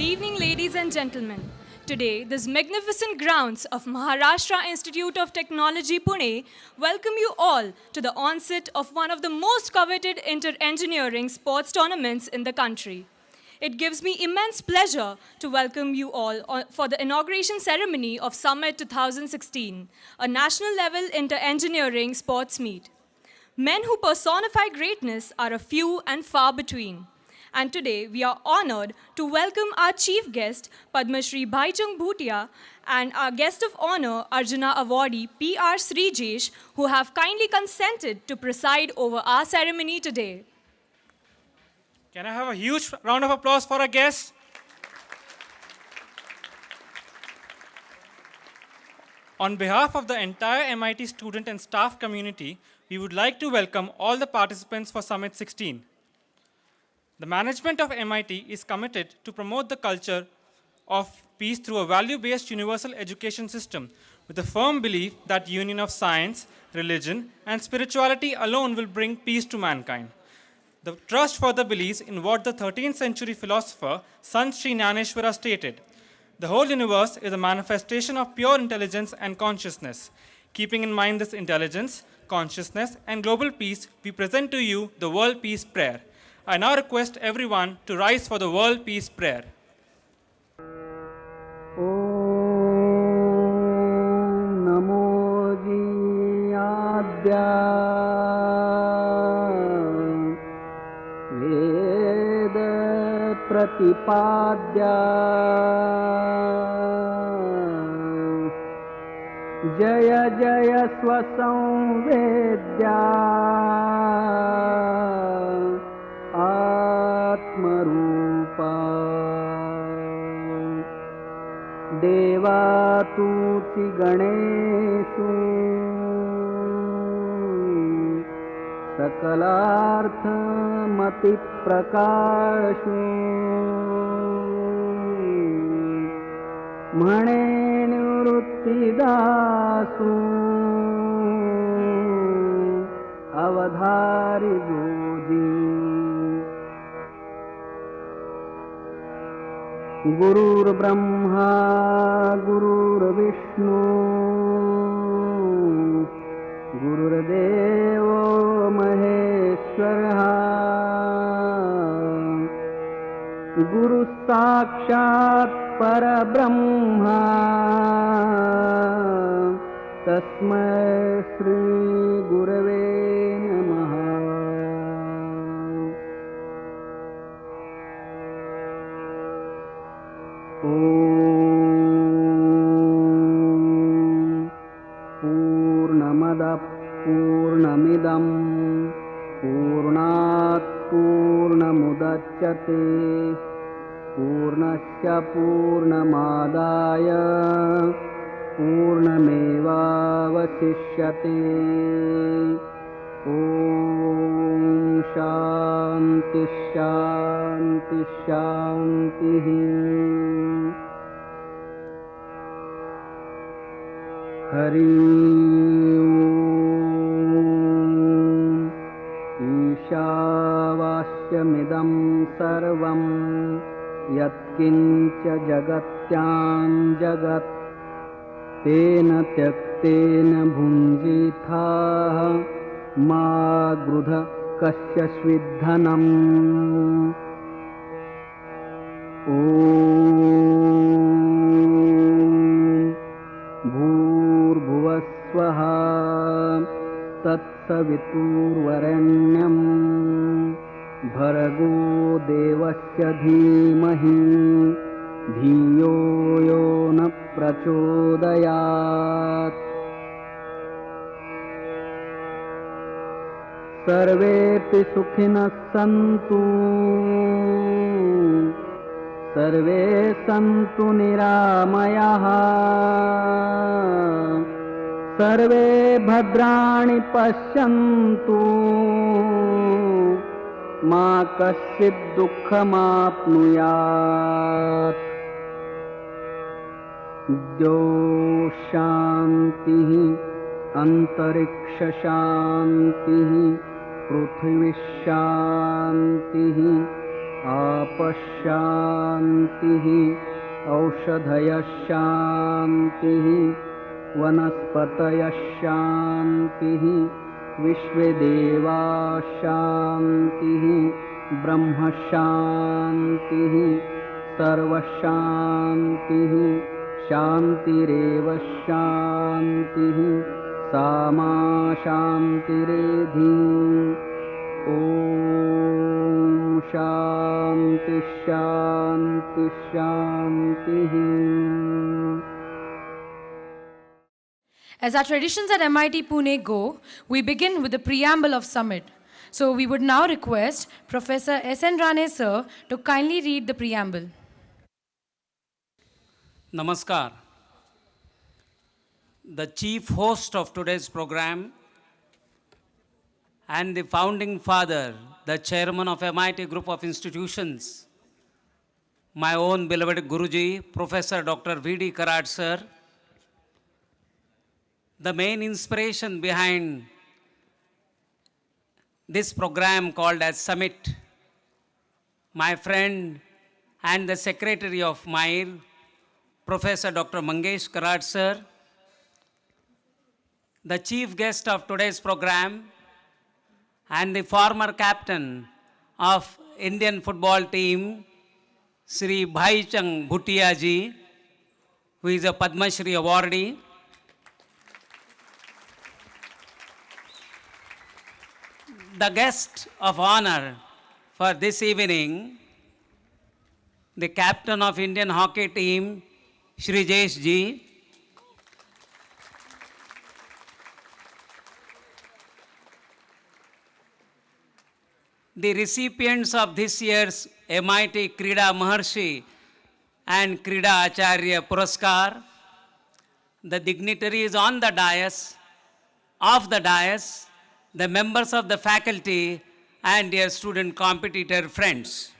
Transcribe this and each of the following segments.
Good evening, ladies and gentlemen. Today, this magnificent grounds of Maharashtra Institute of Technology, Pune, welcome you all to the onset of one of the most coveted inter-engineering sports tournaments in the country. It gives me immense pleasure to welcome you all for the inauguration ceremony of Summit 2016, a national-level inter-engineering sports meet. Men who personify greatness are a few and far between. And today we are honored to welcome our chief guest, Padma Shri Bhaichung Bhutia, and our guest of honor, Arjuna awardee P.R. Srijesh, who have kindly consented to preside over our ceremony today. Can I have a huge round of applause for our guests? On behalf of the entire MIT student and staff community, we would like to welcome all the participants for Summit 16. The management of MIT is committed to promote the culture of peace through a value-based universal education system with a firm belief that union of science, religion, and spirituality alone will bring peace to mankind. The trust further believes in what the 13th century philosopher Sant Sri Jnaneshwara stated. The whole universe is a manifestation of pure intelligence and consciousness. Keeping in mind this intelligence, consciousness, and global peace, we present to you the World Peace Prayer. I now request everyone to rise for the World Peace Prayer. Om Namo Jiyadya Veda Pratipadya Jaya Jaya Swasamvedya Atmarupa Devatuti Ganeshu Sakalartha Mati Prakashu Mane Nivrittidasu Avadhari Goji Gurur Brahma, Gurur Vishnu, Gurur Devo Maheshwara, Guru Sakshat Parabrahma, Tasmai Shri Gurave Namaha. Purnamada Purnamidam Purnat Purnamudachyate Purnasya Purnamadaya Purnamevavasishyate Om Shanti Shanti Shanti Hari Om Ishavashyamidam sarvam Yatkincha jagatyam jagat Tena tyaktena bhunjitha Ma grudha kasya svidhanam Om Bhurbhuvasvaha Tatsaviturvarenyam Bhargo devasya dhimahi Dhiyo yo na prachodayat Sarvepi sukhinas santu Sarve santu niramayaha Sarve bhadrani pashyantu Ma kasyid dukkhamapnuyat Dyo shantihi antariksha shantihi prithvi shantihi आपशान्तिः औषधयः शान्तिः वनस्पतयः शान्तिः विश्वेदेवाः शान्तिः ब्रह्मशान्तिः सर्वशान्तिः शान्तिरेव शान्तिः सा मा शान्तिरेधि ॐ शान्ति शान्ति शान्तिः. As our traditions at MIT Pune go, we begin with the preamble of Summit. So we would now request Professor S.N. Rane sir to kindly read the preamble. Namaskar. The chief host of today's program and the founding father, the chairman of MIT Group of Institutions, my own beloved Guruji, Professor Dr. V.D. Karad sir, the main inspiration behind this program called as Summit, my friend and the secretary of MIRE, Professor Dr. Mangesh Karad sir, the chief guest of today's program and the former captain of Indian football team, Sri Bhaichung Bhutia ji, who is a Padma Shri awardee, the guest of honor for this evening, the captain of Indian hockey team, Shri Jesh ji, the recipients of this year's MIT Krida Maharshi and Krida Acharya Puraskar, the dignitaries on the dais, off the dais, the members of the faculty, and dear student competitor friends.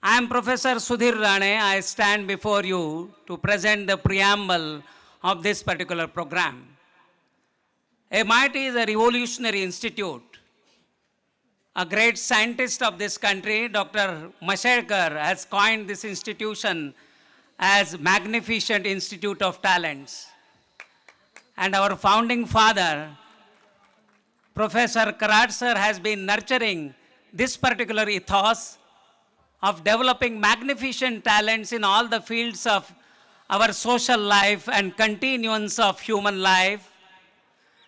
I am Professor Sudhir Rane. I stand before you to present the preamble of this particular program. MIT is a revolutionary institute. A great scientist of this country, Dr. Mashelkar, has coined this institution as Magnificent Institute of Talents. And our founding father, Professor Karad sir, has been nurturing this particular ethos of developing magnificent talents in all the fields of our social life and continuance of human life,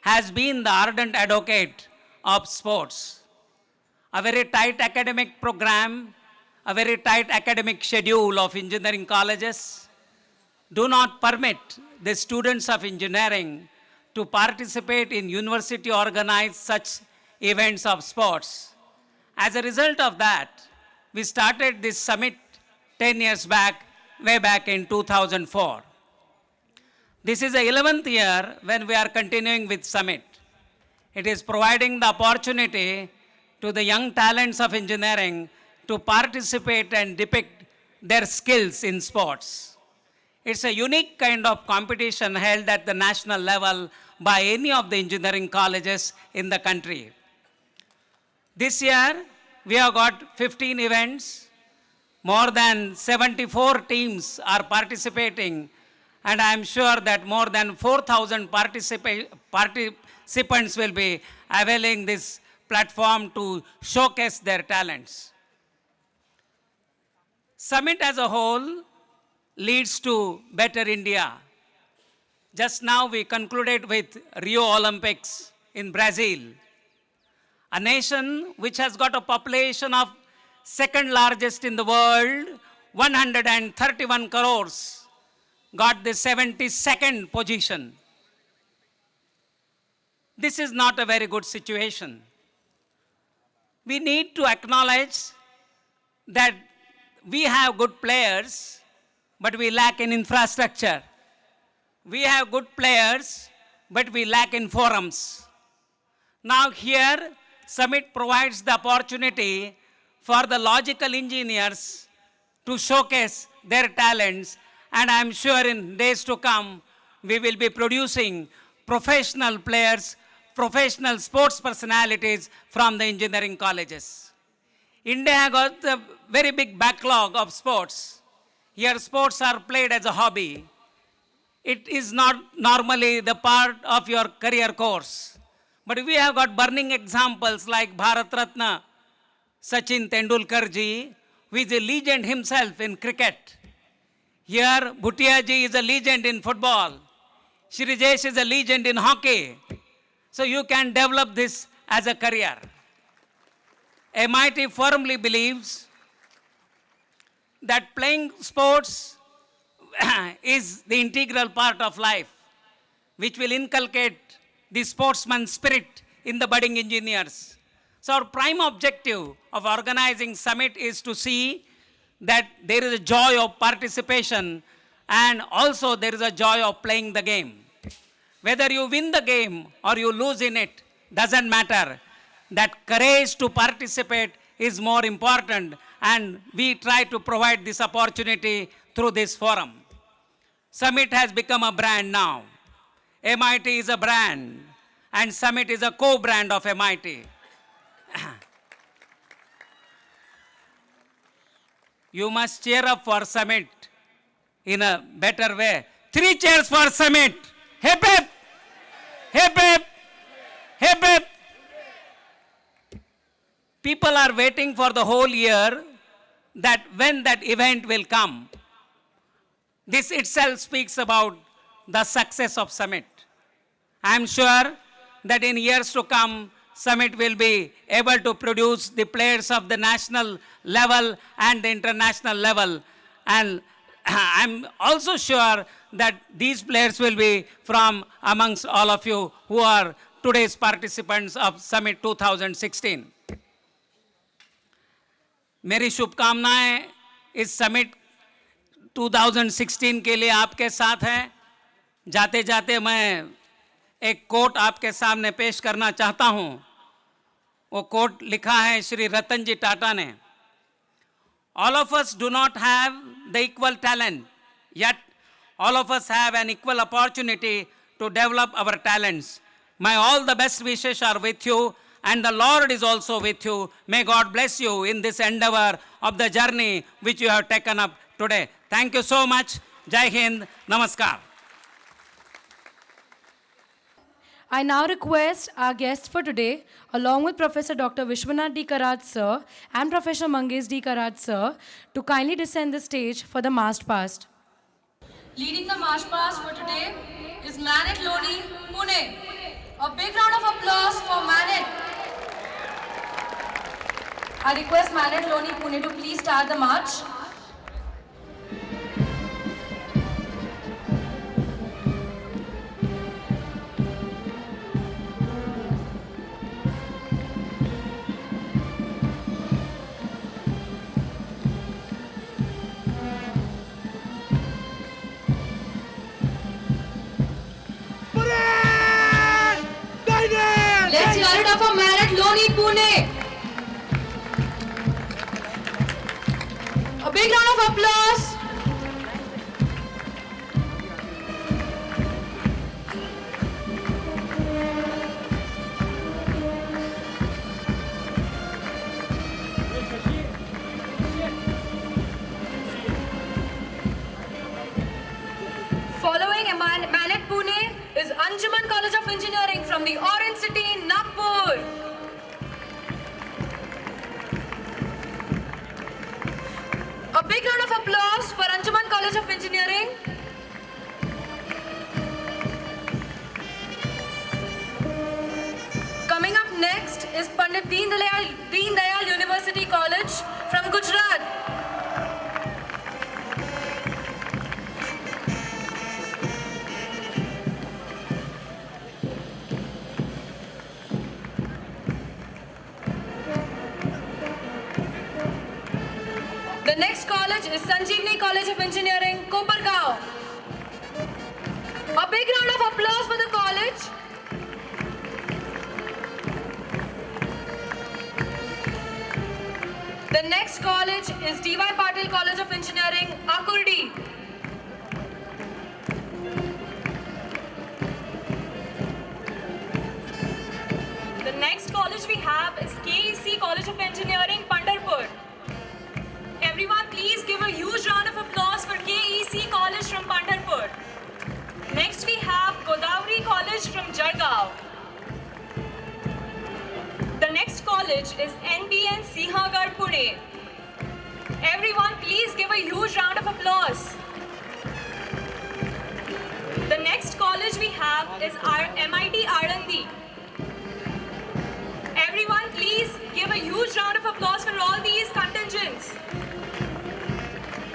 has been the ardent advocate of sports. A very tight academic program, a very tight academic schedule of engineering colleges do not permit the students of engineering to participate in university organized such events of sports. As a result of that, we started this summit 10 years back, way back in 2004. This is the 11th year when we are continuing with summit. It is providing the opportunity to the young talents of engineering to participate and depict their skills in sports. It's a unique kind of competition held at the national level by any of the engineering colleges in the country. This year, we have got 15 events. More than 74 teams are participating, and I am sure that more than 4,000 participants will be availing this platform to showcase their talents. Summit as a whole leads to better India. Just now we concluded with Rio Olympics in Brazil, a nation which has got a population of second largest in the world, 131 crores, got the 72nd position. This is not a very good situation. We need to acknowledge that we have good players, but we lack in infrastructure. We have good players, but we lack in forums. Now here, Summit provides the opportunity for the logical engineers to showcase their talents, and I'm sure in days to come, we will be producing professional players, professional sports personalities from the engineering colleges. India has got a very big backlog of sports. Here sports are played as a hobby. It is not normally the part of your career course. But we have got burning examples like Bharat Ratna, Sachin Tendulkar ji, who is a legend himself in cricket. Here, Bhutia ji is a legend in football. Shrijesh is a legend in hockey. So you can develop this as a career. MIT firmly believes that playing sports is the integral part of life, which will inculcate the sportsman spirit in the budding engineers. So our prime objective of organizing summit is to see that there is a joy of participation and also there is a joy of playing the game. Whether you win the game or you lose in it, doesn't matter. That courage to participate is more important, and we try to provide this opportunity through this forum. Summit has become a brand now. MIT is a brand, and Summit is a co-brand of MIT. You must cheer up for Summit in a better way. 3 cheers for Summit. Hip hip! Hip hip! Hip hip! People are waiting for the whole year that when that event will come. This itself speaks about the success of Summit. I am sure that in years to come, Summit will be able to produce the players of the national level and the international level. And I'm also sure that these players will be from amongst all of you who are today's participants of Summit 2016. मेरी शुभकामनाएं इस summit 2016 के लिए आपके साथ हैं। जाते जाते मैं एक कोट आपके सामने पेश करना चाहता हूं। वो कोट लिखा है श्री रतन जी टाटा ने। All of us do not have the equal talent, yet all of us have an equal opportunity to develop our talents. My all the best wishes are with you, and the Lord is also with you. May God bless you in this endeavor of the journey which you have taken up today. Thank you so much. Jai Hind. Namaskar. I now request our guests for today, along with Professor Dr. Vishwanath D. Karad sir and Professor Mangesh D. Karad sir, to kindly descend the stage for the march past. Leading the march past for today is Manet Loni, Pune. A big round of applause for Manet. I request Manet Loni, Pune to please start the march. Let's hear it up for Manet Loni, Pune. A big round of applause. Following Manet Pune is Anjuman College of Engineering from the Orange City, Nagpur. A big round of applause for Anjuman College of Engineering. Coming up next is Pandit Deen Dayal University College from Gujarat. The next college is Sanjeevani College of Engineering, Kopargaon. A big round of applause for the college. The next college is D.Y. Patil College of Engineering, Akurdi. The next college we have is KEC College of Engineering, Pandharpur. College from Jargaon. The next college is NBN Sihagar, Pune. Everyone, please give a huge round of applause. The next college we have is our MIT Arandi. Everyone, please give a huge round of applause for all these contingents.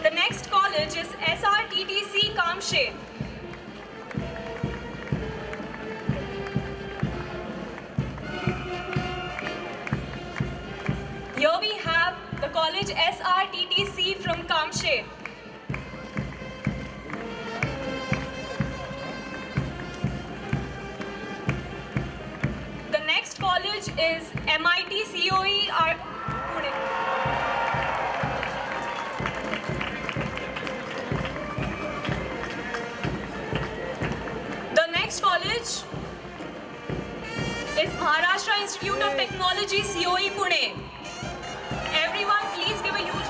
The next college is SRTTC Kamshe. Here we have the college SRTTC from Kamshe. The next college is MIT COE Pune. The next college is Maharashtra Institute of Technology COE Pune. Everyone, please give a huge.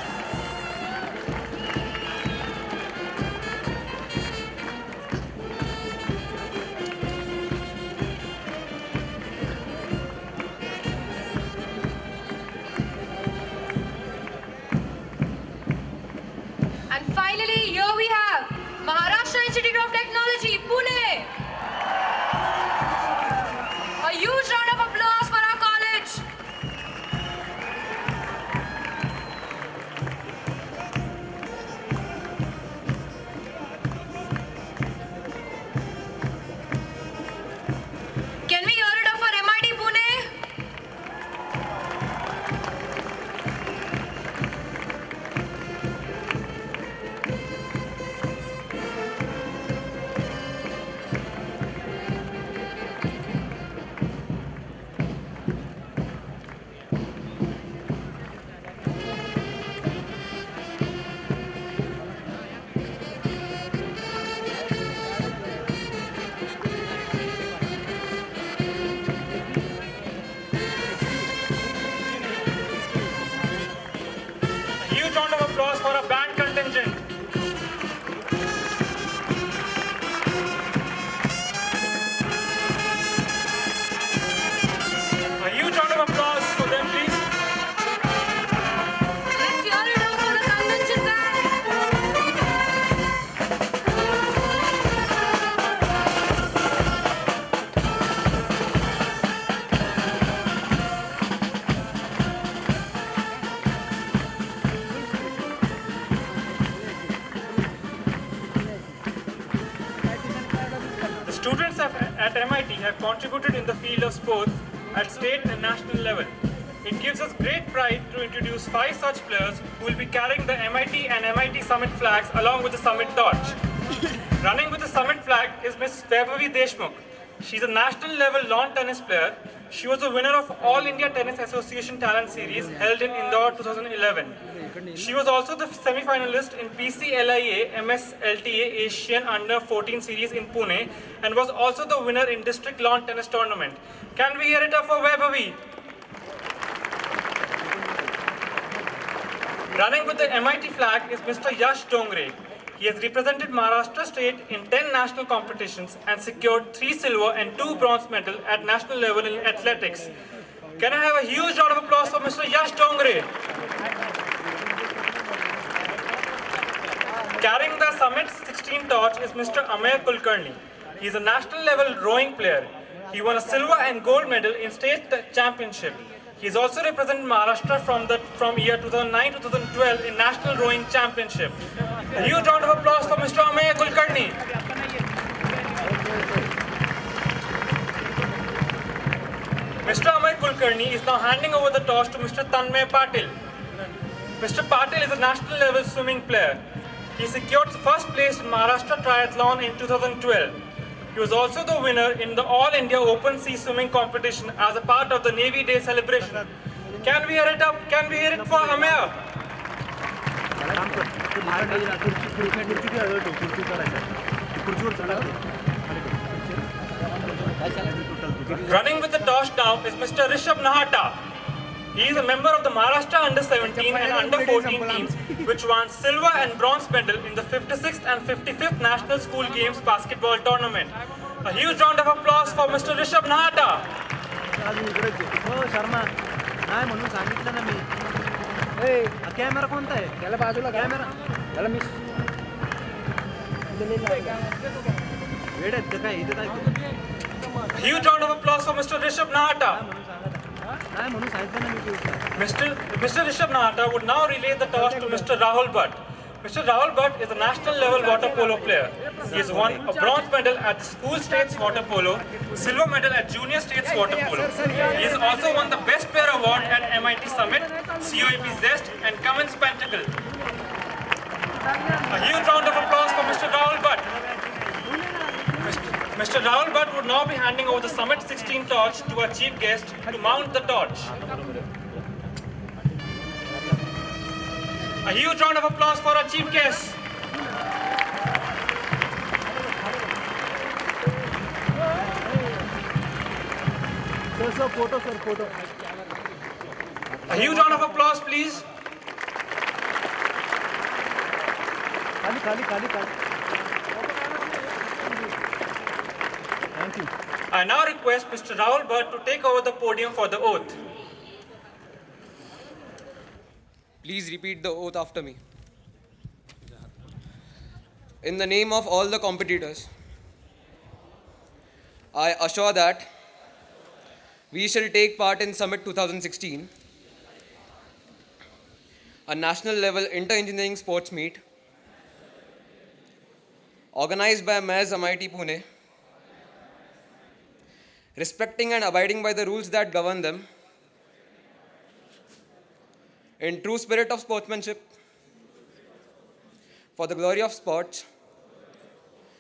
And finally, here we have Maharashtra Institute of Technology, Pune. A huge round of applause for our college. Can we hear it up for MIT Pune? Huge round of applause for our band contingent. A huge round of applause for them, please. Let's hear it up for the convention band. The students at MIT have contributed in the field of sports at state and national level. It gives us great pride to introduce 5 such players who will be carrying the MIT and MIT Summit flags along with the Summit torch. Running with the Summit flag is Miss Vaibhavi Deshmukh. She's a national level lawn tennis player. She was the winner of All India Tennis Association Talent Series held in Indore 2011. She was also the semi-finalist in PCLIA MSLTA Asian Under 14 Series in Pune and was also the winner in District Lawn Tennis Tournament. Can we hear it up for Vaibhavi? Running with the MIT flag is Mr. Yash Dongre. He has represented Maharashtra state in 10 national competitions and secured 3 silver and 2 bronze medals at national level in athletics. Can I have a huge round of applause for Mr. Yash Dongre? Carrying the Summit 16 torch is Mr. Amey Kulkarni. He is a national level rowing player. He won a silver and gold medal in state championship. He has also represented Maharashtra from year 2009 to 2012 in National Rowing Championship. A huge round of applause for Mr. Amey Kulkarni. Mr. Amey Kulkarni is now handing over the torch to Mr. Tanmay Patil. Mr. Patil is a national level swimming player. He secured first place in Maharashtra Triathlon in 2012. He was also the winner in the All India Open Sea Swimming Competition as a part of the Navy Day celebration. Can we hear it up? Can we hear it for Amey? Running with the torch now is Mr. Rishabh Nahata. He is a member of the Maharashtra Under 17 and Under 14 teams, which won silver and bronze medal in the 56th and 55th National School Games basketball tournament. A huge round of applause for Mr. Rishabh Nahata. अजून इकडेच आहे. हो शर्मा नाही म्हणून सांगितलं ना मी. ए camera कोणता आहे? त्याला बाजूला कॅमेरा त्याला मिस वेळ आहेत काय इथे काय A huge round of applause for Mr. Rishabh Nahata. नाही म्हणून सांगितलं ना मी ते Mr. Rishabh Nahata would now relay the toss to Mr. Rahul Bhatt. Mr. Rahul Bhatt is a national level water polo player. He has won a bronze medal at the school states water polo, silver medal at junior states water polo. He has also won the best player award at MIT Summit, COEP Zest and Cummins Pentacle. A huge round of applause for Mr. Rahul Bhatt. Mr. Rahul Bhatt would now be handing over the Summit 16 torch to our chief guest to mount the torch. A huge round of applause for our chief guest. Sir photo A huge round of applause, please. खाली thank you I now request Mr. Rahul Bhatt to take over the podium for the oath. Please repeat the oath after me. In the name of all the competitors, I assure that we shall take part in Summit 2016, a national level inter-engineering sports meet organized by MAIS MIT Pune, respecting and abiding by the rules that govern them, in true spirit of sportsmanship, for the glory of sports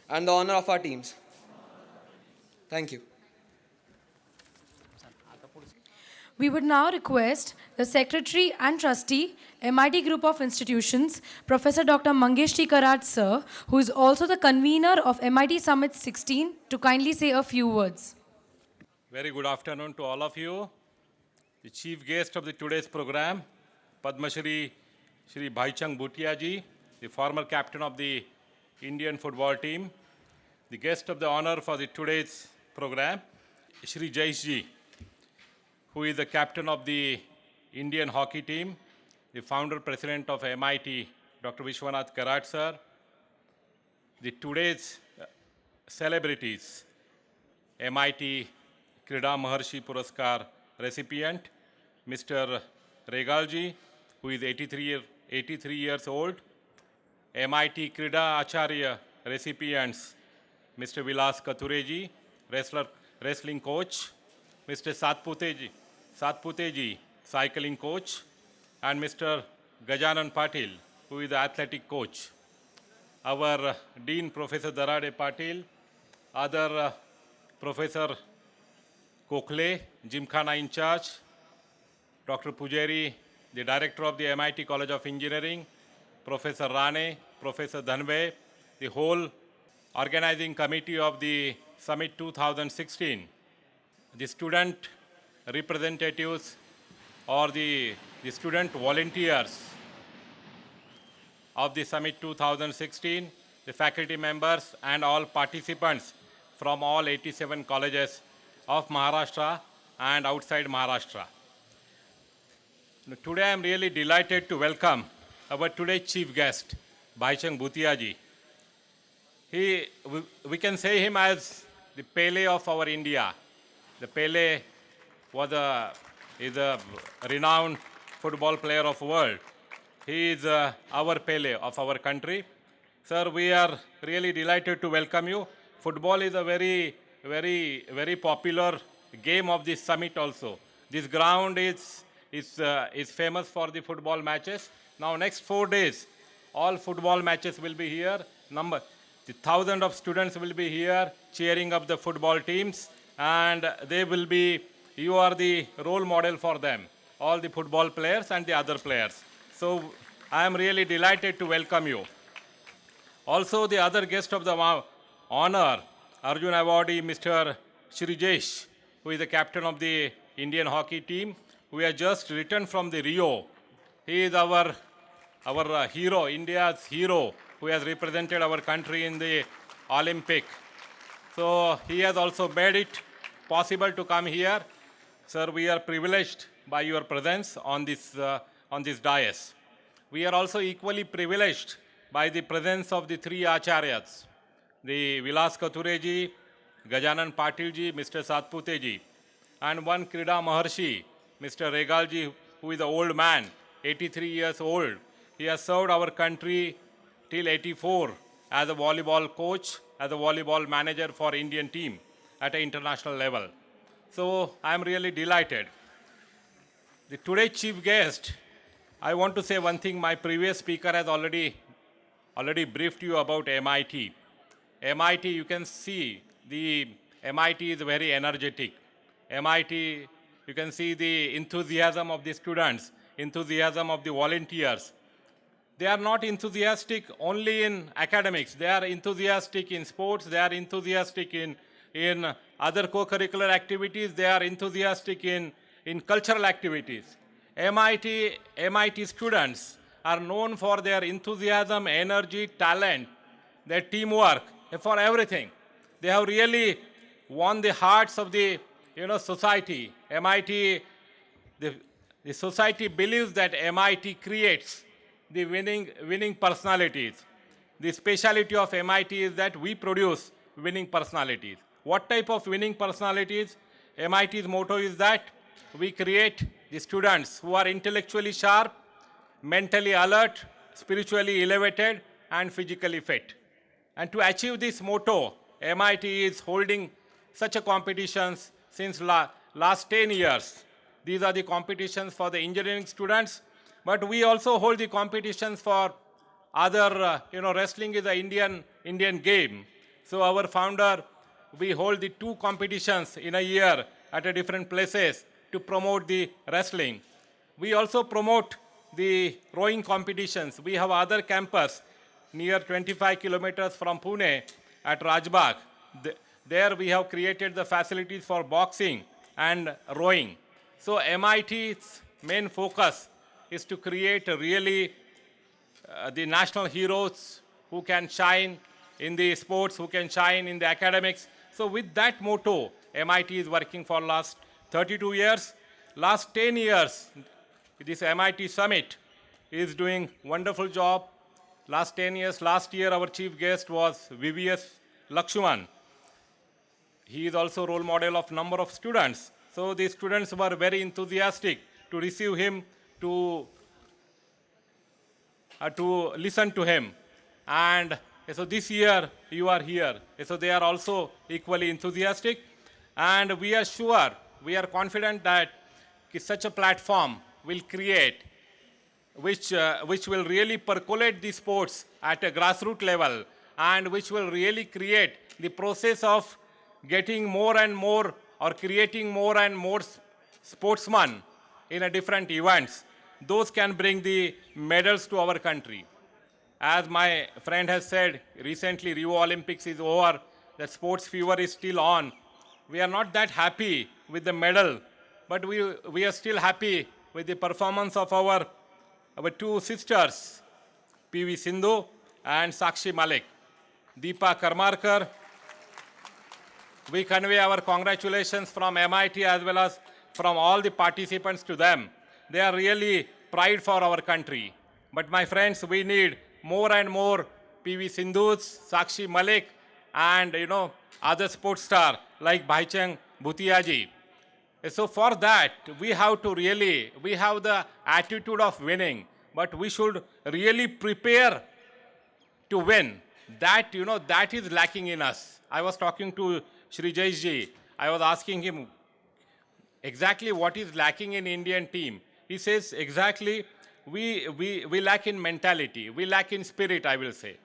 and the honor of our teams. Thank you. We would now request the Secretary and Trustee, MIT Group of Institutions, Professor Dr. Mangesh T. Karat, sir, who is also the convener of MIT Summit 16, to kindly say a few words. Very good afternoon to all of you. The chief guest of today's program, Padma Shri Bhaichung Bhutia ji, the former captain of the Indian football team. The guest of the honor for today's program, Shri Jaish ji, who is the captain of the Indian hockey team. The founder president of MIT, Dr. Vishwanath Karat sir. Today's celebrities, MIT Krida Maharshi Puraskar recipient, Mr. Regalji, who is 83 years old. MIT Krida Acharya recipients, Mr. Vilas Katureji, wrestling coach, Mr. Satputeji, cycling coach, and Mr. Gajanan Patil, who is the athletic coach. Our Dean, Professor Darade Patil, other Professor Kokle, Gymkhana in charge, Dr. Pujari, the director of the MIT College of Engineering, Professor Rane, Professor Dhanve, the whole organizing committee of the Summit 2016, the student representatives or the student volunteers of the Summit 2016, the faculty members and all participants from all 87 colleges of Maharashtra and outside Maharashtra. Today I am really delighted to welcome our today's chief guest, Bhaichung Bhutia ji. We can say him as the Pele of our India. The Pele is a renowned football player of the world. He is our Pele of our country. Sir, we are really delighted to welcome you. Football is a very, very, very popular game of this summit also. This ground is famous for the football matches. Now next 4 days, all football matches will be here. The thousands of students will be here cheering up the football teams, and you are the role model for them, all the football players and the other players. So I am really delighted to welcome you. Also the other guest of the honor, Arjun awardee, Mr. Shri Jaish, who is the captain of the Indian hockey team. We have just returned from the Rio. He is our hero, India's hero, who has represented our country in the Olympic. So he has also made it possible to come here. Sir, we are privileged by your presence on this dais. We are also equally privileged by the presence of the three acharyas, the Vilas Kathureji, Gajanan Patilji, Mr. Satputeji, and one Krida Maharshi, Mr. Regalji, who is an old man, 83 years old. He has served our country till 84 as a volleyball coach, as a volleyball manager for Indian team at an international level. So I am really delighted. The today's chief guest, I want to say one thing. My previous speaker has already briefed you about MIT. MIT, you can see the MIT is very energetic. MIT, you can see the enthusiasm of the students, enthusiasm of the volunteers. They are not enthusiastic only in academics. They are enthusiastic in sports. They are enthusiastic in other co-curricular activities. They are enthusiastic in cultural activities. MIT students are known for their enthusiasm, energy, talent, their teamwork, for everything. They have really won the hearts of the society. MIT, the society believes that MIT creates the winning personalities. The speciality of MIT is that we produce winning personalities. What type of winning personalities? MIT's motto is that we create the students who are intellectually sharp, mentally alert, spiritually elevated, and physically fit. And to achieve this motto, MIT is holding such a competitions since last 10 years. These are the competitions for the engineering students, but we also hold the competitions for other, wrestling is an Indian game. So our founder, we hold the 2 competitions in a year at a different places to promote the wrestling. We also promote the rowing competitions. We have other campus near 25 kilometers from Pune at Rajbagh. There we have created the facilities for boxing and rowing. So MIT's main focus is to create really the national heroes who can shine in the sports, who can shine in the academics. So with that motto, MIT is working for last 32 years. Last 10 years, this MIT Summit is doing wonderful job. Last 10 years, last year our chief guest was VVS Lakshman. He is also role model of number of students. So the students were very enthusiastic to receive him, to listen to him. And so this year you are here. So they are also equally enthusiastic. And we are sure, we are confident that such a platform will create, which will really percolate the sports at a grassroots level, and which will really create the process of getting more and more or creating more and more sportsmen in a different events. Those can bring the medals to our country. As my friend has said, recently Rio Olympics is over, the sports fever is still on. We are not that happy with the medal, but we are still happy with the performance of our 2 sisters, P.V. Sindhu and Sakshi Malik. Deepa Karmarkar, we convey our congratulations from MIT as well as from all the participants to them. They are really pride for our country. But my friends, we need more and more P.V. Sindhus, Sakshi Malik, and other sports star like Bhaichung Bhutiaji. So for that, we have the attitude of winning, but we should really prepare to win. That, that is lacking in us. I was talking to Shri Jaishji. I was asking him exactly what is lacking in Indian team. He says exactly, we lack in mentality. We lack in spirit, I will say.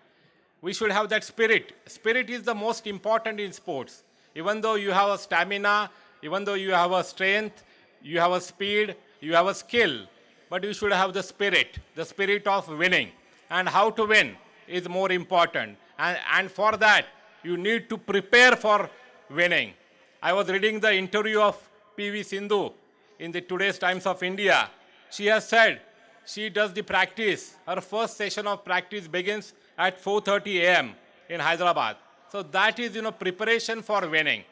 We should have that spirit. Spirit is the most important in sports. Even though you have a stamina, even though you have a strength, you have a speed, you have a skill, but you should have the spirit of winning. And how to win is more important. And for that, you need to prepare for winning. I was reading the interview of P.V. Sindhu in the Today's Times of India. She has said she does the practice. Her first session of practice begins at 4:30 a.m. in Hyderabad. So that is, preparation for winning.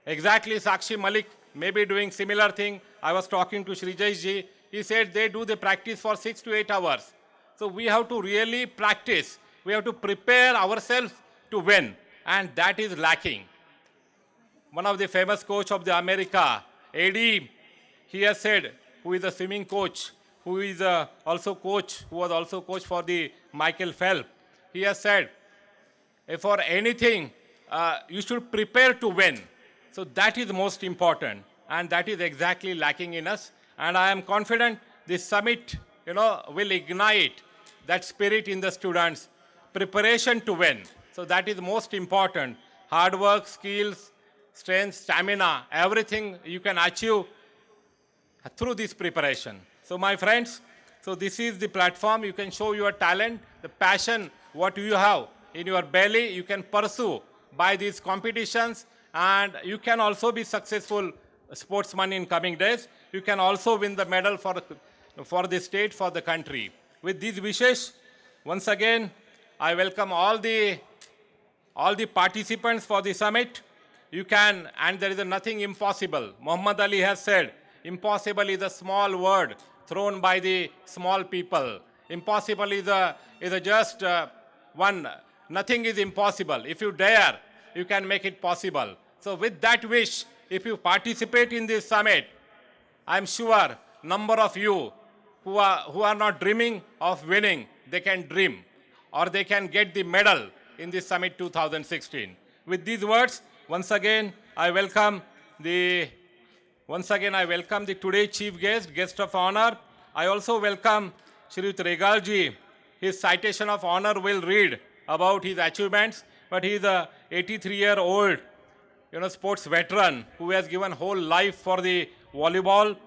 Exactly, Sakshi Malik may be doing similar thing. I was talking to Srijay ji. He said they do the practice for 6 to 8 hours. So we have to really practice. We have to prepare ourselves to win. And that is lacking. One of the famous coach of the America, AD, he has said, who is a swimming coach, who is also coach, who was also coach for the Michael Phelps. He has said, if for anything, you should prepare to win. So that is most important, and that is exactly lacking in us. And I am confident this summit, will ignite that spirit in the students, preparation to win. So that is most important. Hard work, skills, strength, stamina, everything you can achieve through this preparation. So my friends, so this is the platform. You can show your talent, the passion, what you have in your belly, you can pursue by these competitions, and you can also be successful sportsman in coming days. You can also win the medal for the state, for the country. With these wishes, once again, I welcome all the participants for the summit. You can, and there is nothing impossible. Muhammad Ali has said, impossible is a small word thrown by the small people. Impossible is just one. Nothing is impossible. If you dare, you can make it possible. So with that wish, if you participate in this summit, I'm sure number of you who are not dreaming of winning, they can dream, or they can get the medal in this summit 2016. With these words, once again I welcome the today's chief guest of honor. I also welcome Shri Regal ji. His citation of honor will read about his achievements, but he is a 83-year-old sports veteran who has given whole life for the volleyball.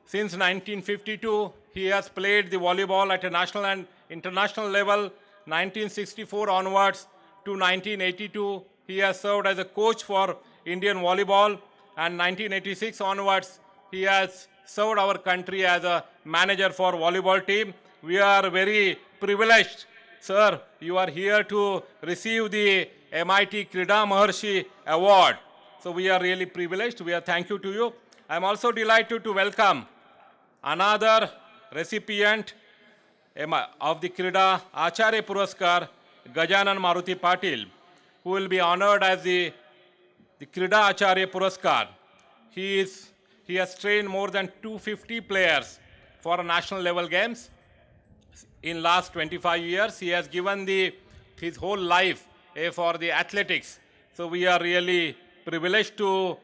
Since 1952, he has played the volleyball at a national and international level. 1964 onwards to 1982, he has served as a coach for Indian volleyball, and 1986 onwards, he has served our country as a manager for volleyball team. We are very privileged. Sir, you are here to receive the MIT Krida Maharshi Award. So we are really privileged. Thank you to you. I am also delighted to welcome another recipient of the Krida Acharya Puraskar, Gajanan Maruti Patil, who will be honored as the Krida Acharya Puraskar. He has trained more than 250 players for national level games. In last 25 years, he has given his whole life for the athletics. So we are really privileged to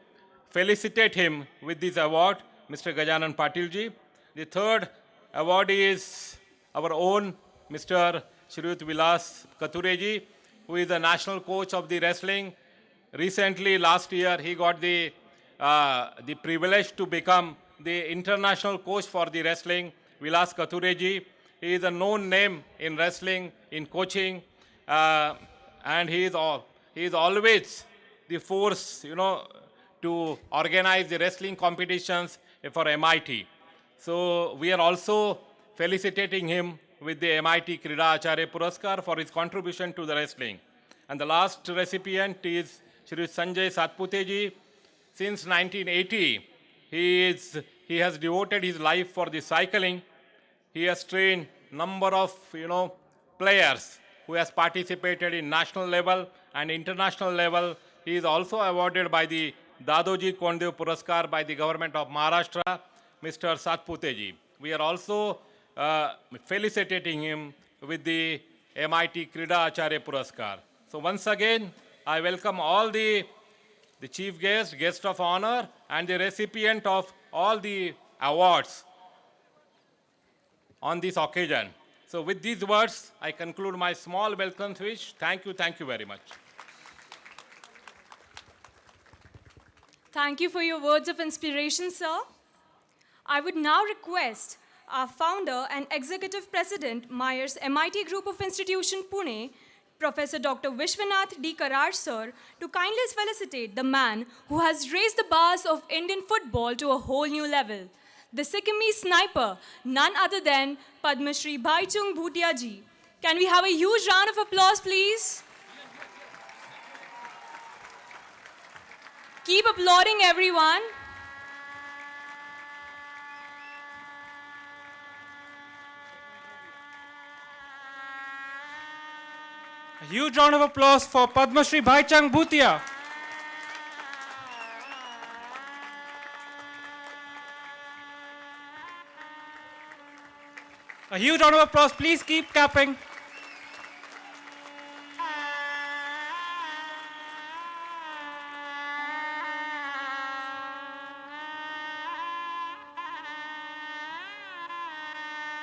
felicitate him with this award, Mr. Gajanan Patil ji. The third award is our own Mr. Shriyut Vilas Kature ji, who is the national coach of the wrestling. Recently, last year, he got the privilege to become the international coach for the wrestling. Vilas Kature ji, he is a known name in wrestling, in coaching, and he is always the force, to organize the wrestling competitions for MIT. So we are also felicitating him with the MIT Krida Acharya Puraskar for his contribution to the wrestling. And the last recipient is Shri Sanjay Satpute ji. Since 1980, he has devoted his life for the cycling. He has trained number of players who has participated in national level and international level. He is also awarded by the Dadoji Kondev Puraskar by the government of Maharashtra, Mr. Satpute ji. We are also felicitating him with the MIT Krida Acharya Puraskar. So once again, I welcome all the chief guest of honor, and the recipient of all the awards on this occasion. So with these words, I conclude my small welcome speech. Thank you very much. Thank you for your words of inspiration, sir. I would now request our founder and executive president, Myers MIT Group of Institution, Pune, Professor Dr. Vishwanath D. Karar, sir, to kindly felicitate the man who has raised the bars of Indian football to a whole new level. The Sikkimese sniper, none other than Padma Shri Bhaichung Bhutia ji. Can we have a huge round of applause, please? Keep applauding, everyone. A huge round of applause for Padma Shri Bhaichang Bhutia. A huge round of applause. Please keep clapping.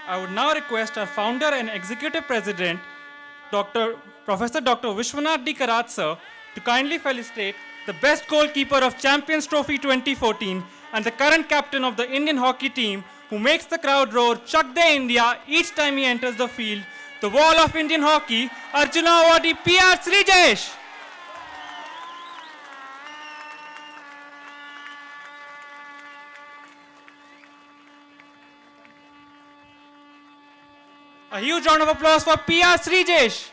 I would now request our founder and executive president, Professor Dr. Vishwanath D. Karat sir, to kindly felicitate the best goalkeeper of Champions Trophy 2014 and the current captain of the Indian hockey team, who makes the crowd roar "Chak De India" each time he enters the field, the wall of Indian hockey, Arjuna Awardee P.R. Srijesh. A huge round of applause for P.R. Srijesh.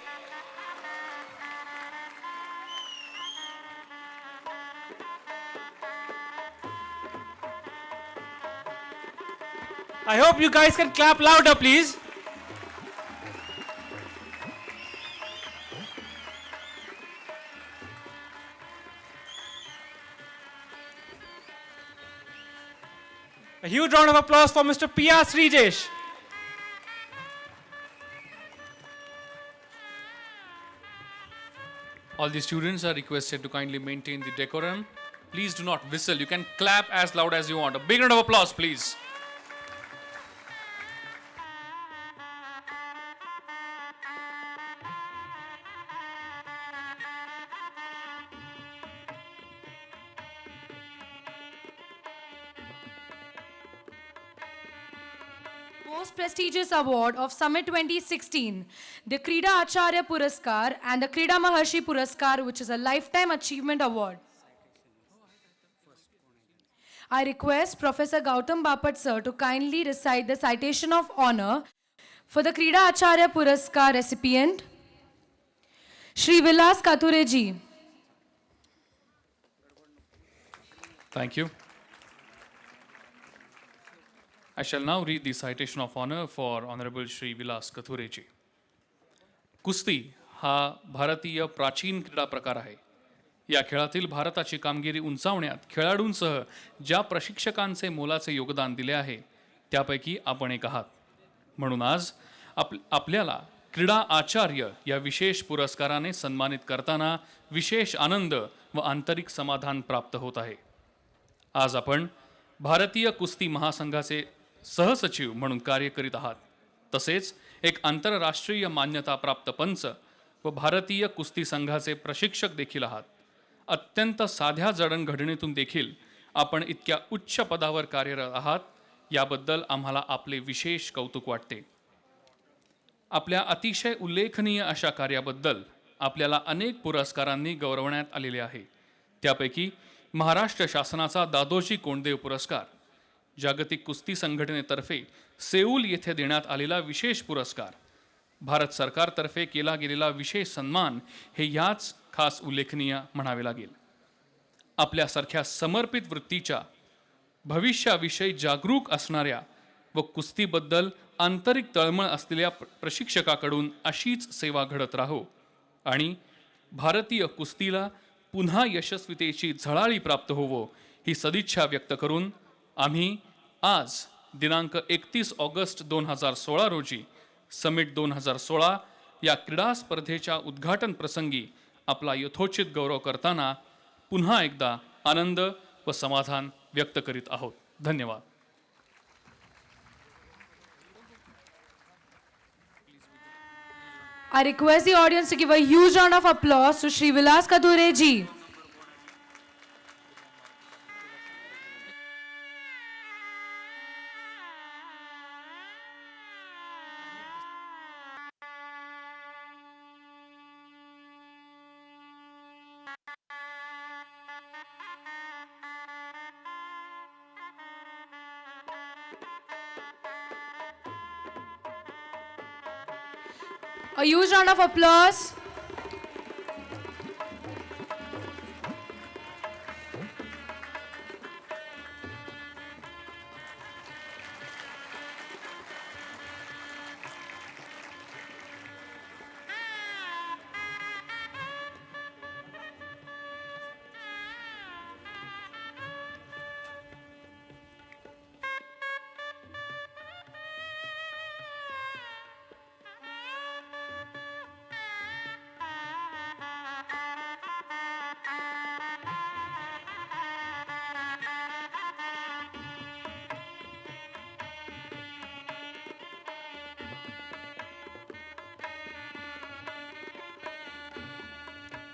I hope you guys can clap louder, please. A huge round of applause for Mr. P.R. Srijesh. All the students are requested to kindly maintain the decorum. Please do not whistle. You can clap as loud as you want. A big round of applause, please. Most prestigious award of Summit 2016, the Krida Acharya Puraskar and the Krida Maharshi Puraskar, which is a Lifetime Achievement Award. I request Professor Gautam Bapat sir to kindly recite the citation of honor for the Krida Acharya Puraskar recipient, Shri Vilas Kathure ji. Thank you. I shall now read the citation of honor for Honorable Shri Vilas Kathure ji. कुस्ती हा भारतीय प्राचीन क्रीडा प्रकार आहे. या खेळातील भारताची कामगिरी उंचावण्यात खेळाडूंसह ज्या प्रशिक्षकांचे मोलाचे योगदान दिले आहे त्यापैकी आपण एक आहात. म्हणून आज आपल्याला क्रीडा आचार्य या विशेष पुरस्काराने सन्मानित करताना विशेष आनंद व आंतरिक समाधान प्राप्त होत आहे. आज आपण भारतीय कुस्ती महासंघाचे सहसचिव म्हणून कार्य करीत आहात. तसेच एक आंतरराष्ट्रीय मान्यता प्राप्त पंच व भारतीय कुस्ती संघाचे प्रशिक्षक देखील आहात. अत्यंत साध्या जडणघडणीतून देखील आपण इतक्या उच्च पदावर कार्यरत आहात याबद्दल आम्हाला आपले विशेष कौतुक वाटते. आपल्या अतिशय उल्लेखनीय अशा कार्याबद्दल आपल्याला अनेक पुरस्कारांनी गौरवण्यात आलेले आहे. त्यापैकी महाराष्ट्र शासनाचा दादोजी कोंडदेव पुरस्कार, जागतिक कुस्ती संघटनेतर्फे सेऊल येथे देण्यात आलेला विशेष पुरस्कार, भारत सरकारतर्फे केला गेलेला विशेष सन्मान हे याच खास उल्लेखनीय म्हणावे लागेल. आपल्यासारख्या समर्पित वृत्तीच्या, भविष्याविषयी जागरूक असणाऱ्या व कुस्तीबद्दल आंतरिक तळमळ असलेल्या प्रशिक्षकाकडून अशीच सेवा घडत राहो आणि भारतीय कुस्तीला पुन्हा यशस्वीतेची झळाळी प्राप्त होवो ही सदिच्छा व्यक्त करून आम्ही आज दिनांक 31 ऑगस्ट 2016 रोजी समिट 2016 या क्रीडा स्पर्धेच्या उद्घाटन प्रसंगी आपला यथोचित गौरव करताना पुन्हा एकदा आनंद व समाधान व्यक्त करीत आहोत. धन्यवाद. I request the audience to give a huge round of applause to Shri Vilas Kathure ji. A huge round of applause.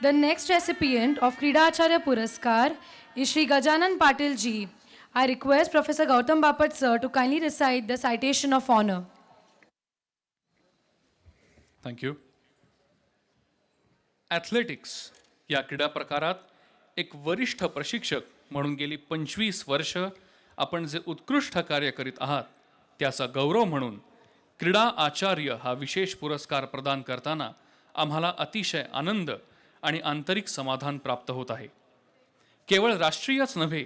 The next recipient of Krida Acharya Puraskar is Shri Gajanan Patil ji. I request Professor Gautam Bapat sir to kindly recite the citation of honor. Thank you. Athletics या क्रीडा प्रकारात एक वरिष्ठ प्रशिक्षक म्हणून गेली 25 वर्ष आपण जे उत्कृष्ट कार्य करीत आहात त्याचा गौरव म्हणून क्रीडा आचार्य हा विशेष पुरस्कार प्रदान करताना आम्हाला अतिशय आनंद आणि आंतरिक समाधान प्राप्त होत आहे. केवळ राष्ट्रीयच नव्हे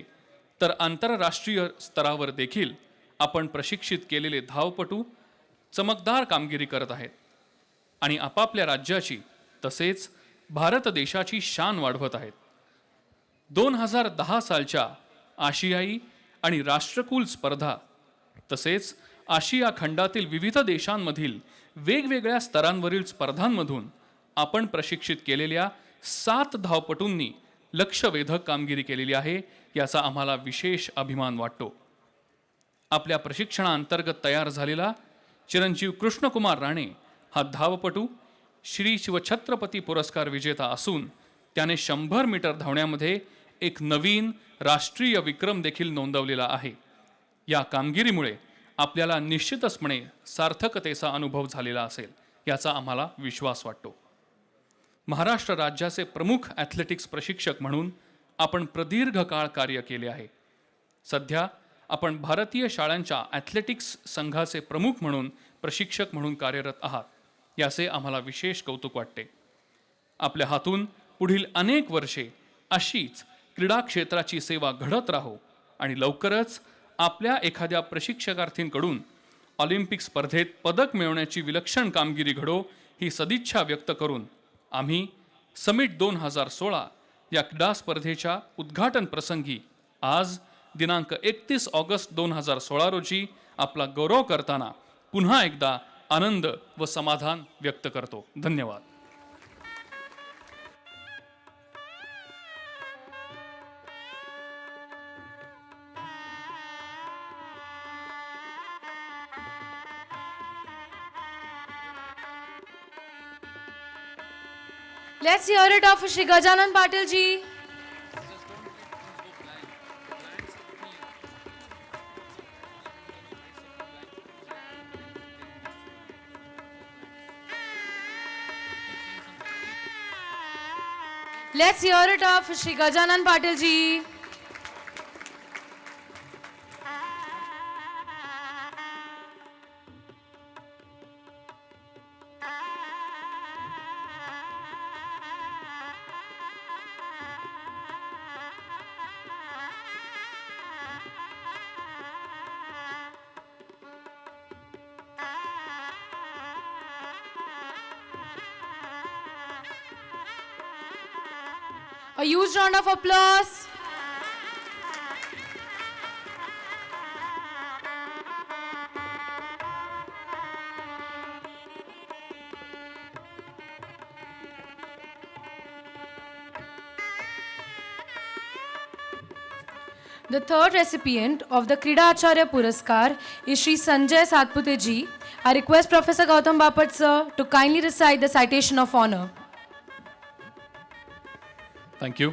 तर आंतरराष्ट्रीय स्तरावर देखील आपण प्रशिक्षित केलेले धावपटू चमकदार कामगिरी करत आहेत आणि आपापल्या राज्याची तसेच भारत देशाची शान वाढवत आहेत. 2010 सालच्या आशियाई आणि राष्ट्रकुल स्पर्धा तसेच आशिया खंडातील विविध देशांमधील वेगवेगळ्या स्तरांवरील स्पर्धांमधून आपण प्रशिक्षित केलेल्या 7 धावपटूंनी लक्षवेधक कामगिरी केलेली आहे याचा आम्हाला विशेष अभिमान वाटतो. आपल्या प्रशिक्षणाअंतर्गत तयार झालेला चिरंजीव कृष्णकुमार राणे हा धावपटू श्री शिवछत्रपती पुरस्कार विजेता असून त्याने 100 मीटर धावण्यामध्ये एक नवीन राष्ट्रीय विक्रम देखील नोंदवलेला आहे. या कामगिरीमुळे आपल्याला निश्चितचपणे सार्थकतेचा अनुभव झालेला असेल याचा आम्हाला विश्वास वाटतो. महाराष्ट्र राज्याचे प्रमुख ॲथलेटिक्स प्रशिक्षक म्हणून आपण प्रदीर्घ काळ कार्य केले आहे. सध्या आपण भारतीय शाळांच्या ॲथलेटिक्स संघाचे प्रमुख म्हणून प्रशिक्षक म्हणून कार्यरत आहात याचे आम्हाला विशेष कौतुक वाटते. आपल्या हातून पुढील अनेक वर्षे अशीच क्रीडा क्षेत्राची सेवा घडत राहो आणि लवकरच आपल्या एखाद्या प्रशिक्षकार्थींकडून ऑलिम्पिक स्पर्धेत पदक मिळवण्याची विलक्षण कामगिरी घडो ही सदिच्छा व्यक्त करून आम्ही समिट 2016 या क्रीडा स्पर्धेच्या उद्घाटन प्रसंगी आज दिनांक 31 ऑगस्ट 2016 रोजी आपला गौरव करताना पुन्हा एकदा आनंद व समाधान व्यक्त करतो. धन्यवाद. Let's hear it of Shri Gajanan Patil ji. Let's hear it of Shri Gajanan Patil ji. A huge round of applause. The third recipient of the Krida Acharya Puraskar is Shri Sanjay Satpute ji. I request Professor Gautam Bapat sir to kindly recite the citation of honor. Thank you.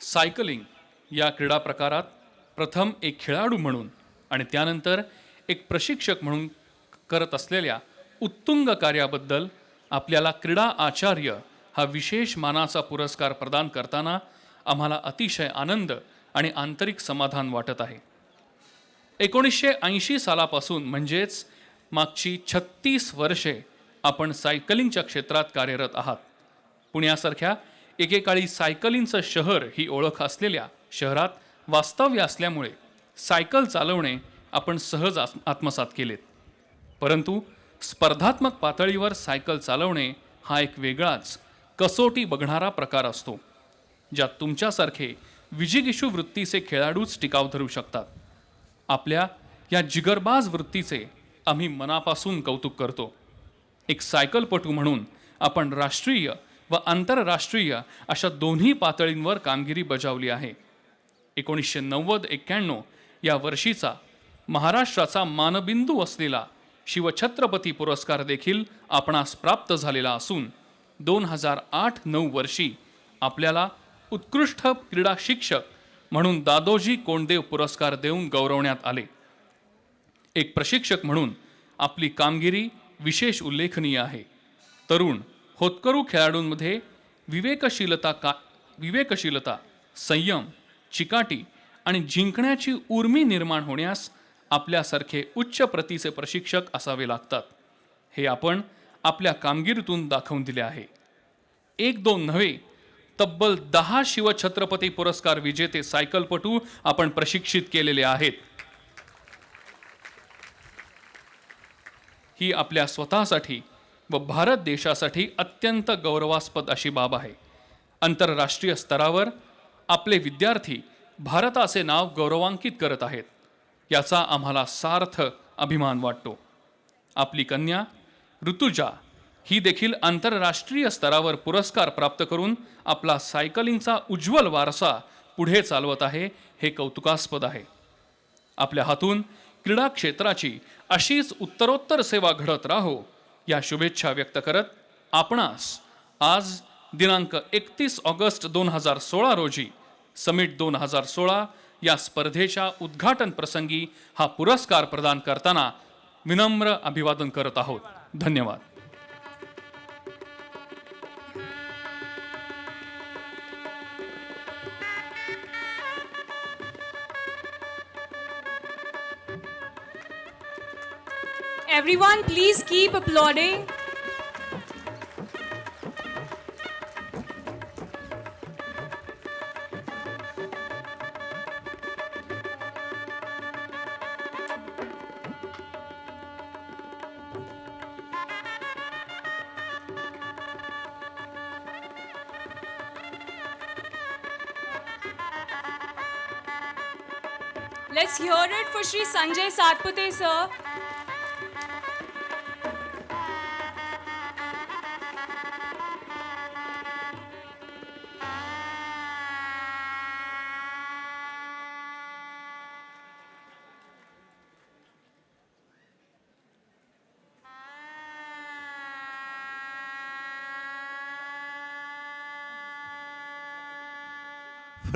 Cycling या क्रीडा प्रकारात प्रथम एक खेळाडू म्हणून आणि त्यानंतर एक प्रशिक्षक म्हणून करत असलेल्या उत्तुंग कार्याबद्दल आपल्याला क्रीडा आचार्य हा विशेष मानाचा पुरस्कार प्रदान करताना आम्हाला अतिशय आनंद आणि आंतरिक समाधान वाटत आहे. 1980 सालापासून म्हणजेच मागची 36 वर्षे आपण सायकलिंगच्या क्षेत्रात कार्यरत आहात. पुण्यासारख्या एकेकाळी सायकलिंगचं शहर ही ओळख असलेल्या शहरात वास्तव्य असल्यामुळे सायकल चालवणे आपण सहज आत्मसात केलेत. परंतु स्पर्धात्मक पातळीवर सायकल चालवणे हा एक वेगळाच कसोटी बघणारा प्रकार असतो, ज्यात तुमच्यासारखे विजिगीषू वृत्तीचे खेळाडूच टिकाव धरू शकतात. आपल्या या जिगरबाज वृत्तीचे आम्ही मनापासून कौतुक करतो. एक सायकलपटू म्हणून आपण राष्ट्रीय व आंतरराष्ट्रीय अशा दोन्ही पातळींवर कामगिरी बजावली आहे. 1990-91 या वर्षीचा महाराष्ट्राचा मानबिंदू असलेला शिवछत्रपती पुरस्कार देखील आपणास प्राप्त झालेला असून 2008-9 वर्षी आपल्याला उत्कृष्ट क्रीडा शिक्षक म्हणून दादोजी कोंडदेव पुरस्कार देऊन गौरवण्यात आले. एक प्रशिक्षक म्हणून आपली कामगिरी विशेष उल्लेखनीय आहे. तरुण होतकरू खेळाडूंमध्ये विवेकशीलता, संयम, चिकाटी आणि जिंकण्याची उर्मी निर्माण होण्यास आपल्यासारखे उच्च प्रतीचे प्रशिक्षक असावे लागतात. हे आपण आपल्या कामगिरीतून दाखवून दिले आहे. 1-2 नव्हे, तब्बल 10 शिवछत्रपती पुरस्कार विजेते सायकलपटू आपण प्रशिक्षित केलेले आहेत. ही आपल्या स्वतःसाठी व भारत देशासाठी अत्यंत गौरवास्पद अशी बाब आहे. आंतरराष्ट्रीय स्तरावर आपले विद्यार्थी भारताचे नाव गौरवांकित करत आहेत. याचा आम्हाला सार्थ अभिमान वाटतो. आपली कन्या ऋतुजा ही देखील आंतरराष्ट्रीय स्तरावर पुरस्कार प्राप्त करून आपला सायकलिंगचा उज्ज्वल वारसा पुढे चालवत आहे. हे कौतुकास्पद आहे. आपल्या हातून क्रीडा क्षेत्राची अशीच उत्तरोत्तर सेवा घडत राहो या शुभेच्छा व्यक्त करत आपणास आज दिनांक 31 ऑगस्ट 2016 रोजी समिट 2016 या स्पर्धेच्या उद्घाटन प्रसंगी हा पुरस्कार प्रदान करताना विनम्र अभिवादन करत आहोत. धन्यवाद. Everyone, please keep applauding. Let's hear it for Shri Sanjay Satpute, sir.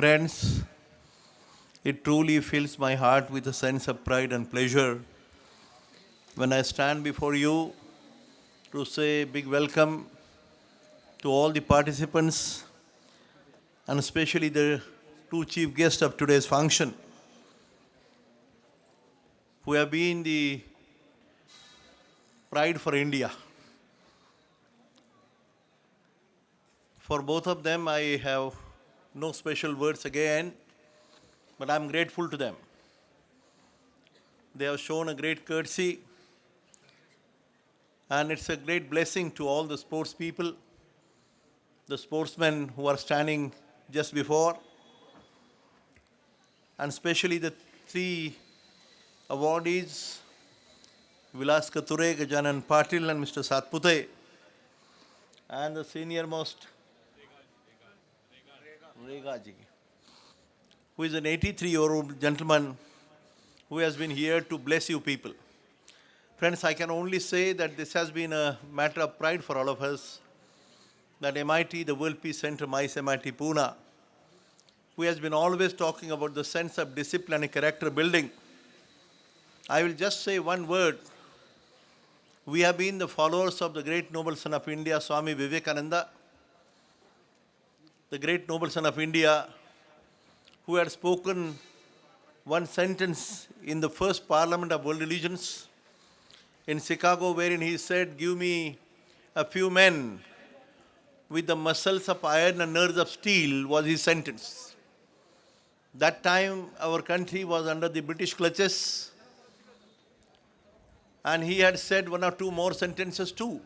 Friends, it truly fills my heart with a sense of pride and pleasure when I stand before you to say a big welcome to all the participants and especially the two chief guests of today's function who have been the pride for India. For both of them, I have no special words again, but I'm grateful to them. They have shown a great courtesy, and it's a great blessing to all the sports people, the sportsmen who are standing just before, and especially the three awardees, Vilas Kathure, Gajanan Patil, and Mr. Satpute, and the senior most Regaji, who is an 83-year-old gentleman who has been here to bless you people. Friends, I can only say that this has been a matter of pride for all of us, that MIT, the World Peace Center, MICE MIT Pune, who has been always talking about the sense of discipline and character building. I will just say one word. We have been the followers of the great noble son of India, Swami Vivekananda, the great noble son of India, who had spoken one sentence in the first Parliament of World Religions in Chicago, wherein he said, "Give me a few men with the muscles of iron and nerves of steel," was his sentence. That time, our country was under the British clutches, and he had said one or two more sentences too.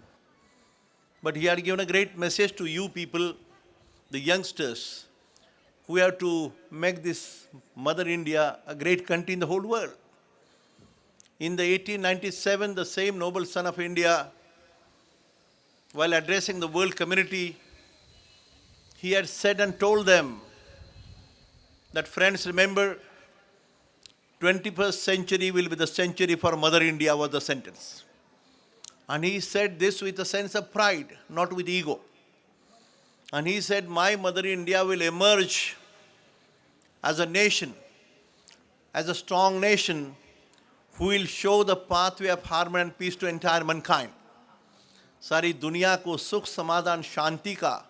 But he had given a great message to you people, the youngsters, who have to make this Mother India a great country in the whole world. In the 1897, the same noble son of India, while addressing the world community, he had said and told them that, friends, remember, 21st century will be the century for Mother India, was the sentence. And he said this with a sense of pride, not with ego. And he said, my Mother India will emerge as a nation, as a strong nation, who will show the pathway of harmony and peace to entire mankind. सारी दुनिया को सुख समाधान शांति का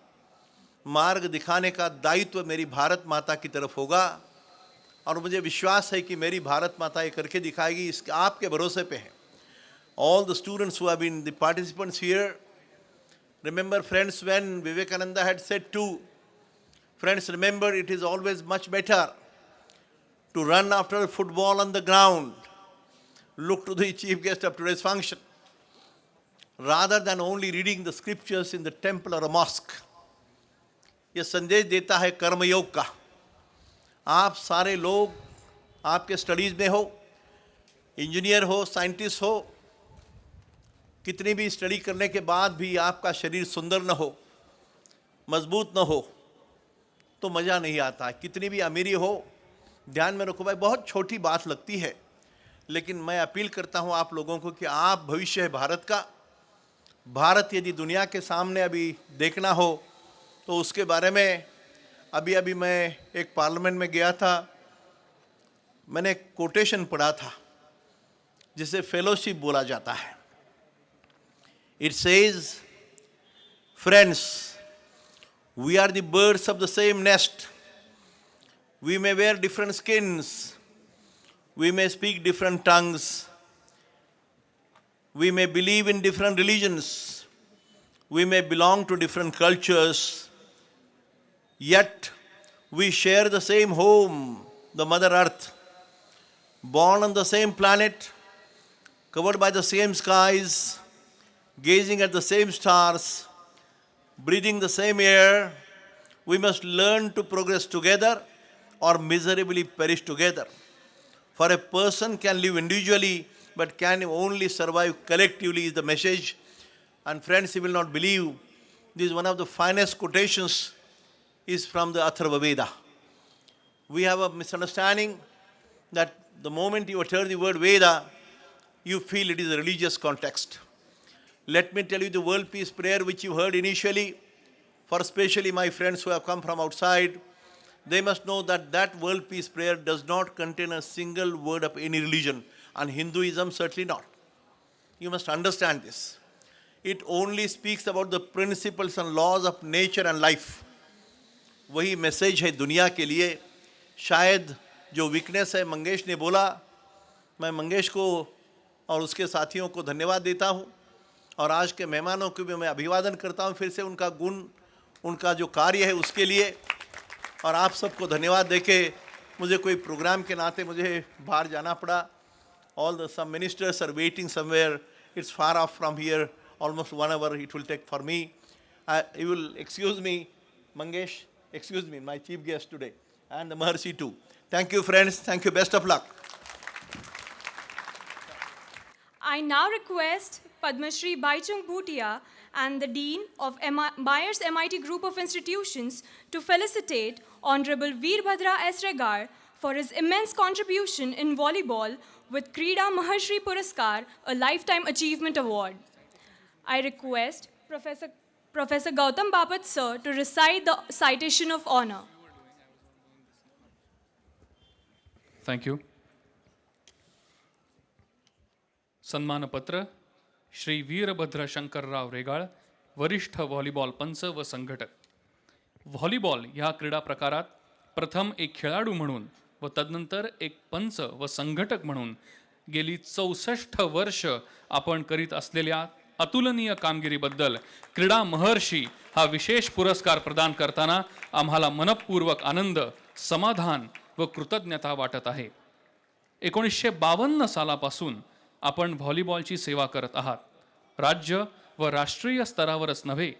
मार्ग दिखाने का दायित्व मेरी भारत माता की तरफ होगा और मुझे विश्वास है कि मेरी भारत माता ये करके दिखाएगी. इसके आपके भरोसे पे है. All the students who have been the participants here, remember friends, when Vivekananda had said to friends, remember it is always much better to run after football on the ground. Look to the chief guest of today's function, rather than only reading the scriptures in the temple or a mosque. ये संदेश देता है कर्मयोग का. आप सारे लोग आपके स्टडीज़ में हो, इंजीनियर हो, साइंटिस्ट हो, कितनी भी स्टडी करने के बाद भी आपका शरीर सुंदर न हो, मजबूत न हो, तो मज़ा नहीं आता. कितनी भी अमीरी हो, ध्यान में रखो भाई, बहुत छोटी बात लगती है, लेकिन मैं अपील करता हूँ आप लोगों को कि आप भविष्य है भारत का. भारत यदि दुनिया के सामने अभी देखना हो तो उसके बारे में अभी मैं एक पार्लियामेंट में गया था, मैंने एक कोटेशन पढ़ा था जिसे फेलोशिप बोला जाता है. It says, friends, we are the birds of the same nest. We may wear different skins. We may speak different tongues. We may believe in different religions. We may belong to different cultures. Yet, we share the same home, the Mother Earth. Born on the same planet, covered by the same skies, gazing at the same stars, breathing the same air, we must learn to progress together or miserably perish together. For a person can live individually but can only survive collectively is the message. And friends, you will not believe, this is one of the finest quotations is from the Atharva Veda. We have a misunderstanding that the moment you utter the word Veda, you feel it is a religious context. Let me tell you the world peace prayer which you heard initially, for especially my friends who have come from outside, they must know that that world peace prayer does not contain a single word of any religion, and Hinduism certainly not. You must understand this. It only speaks about the principles and laws of nature and life. वही message है दुनिया के लिए. शायद जो weakness है मंगेश ने बोला, मैं मंगेश को और उसके साथियों को धन्यवाद देता हूँ और आज के मेहमानों को भी मैं अभिवादन करता हूँ फिर से उनका गुण, उनका जो कार्य है उसके लिए. और आप सबको धन्यवाद देके मुझे कोई प्रोग्राम के नाते मुझे बाहर जाना पड़ा. All the some ministers are waiting somewhere. It's far off from here. Almost 1 hour it will take for me. You will excuse me, Mangesh. Excuse me, my chief guest today, and the Maharshi too. Thank you, friends. Thank you. Best of luck. I now request Padma Shri Baichung Bhutia and the Dean of Myers MIT Group of Institutions to felicitate Honorable Veerbhadra S. Regar for his immense contribution in volleyball with Krida Maharshi Puraskar, a Lifetime Achievement Award. I request Professor Gautam Bapat sir to recite the citation of honor. Thank you. सन्मान पत्र श्री वीरभद्र शंकरराव रेगाळ, वरिष्ठ volleyball पंच व संघटक. Volleyball ह्या क्रीडा प्रकारात प्रथम एक खेळाडू म्हणून व तदनंतर एक पंच व संघटक म्हणून गेली 64 वर्ष आपण करीत असलेल्या अतुलनीय कामगिरीबद्दल क्रीडा महर्षी हा विशेष पुरस्कार प्रदान करताना आम्हाला मनपूर्वक आनंद, समाधान व कृतज्ञता वाटत आहे. 1952 सालापासून आपण व्हॉलीबॉलची सेवा करत आहात. राज्य व राष्ट्रीय स्तरावरच नव्हे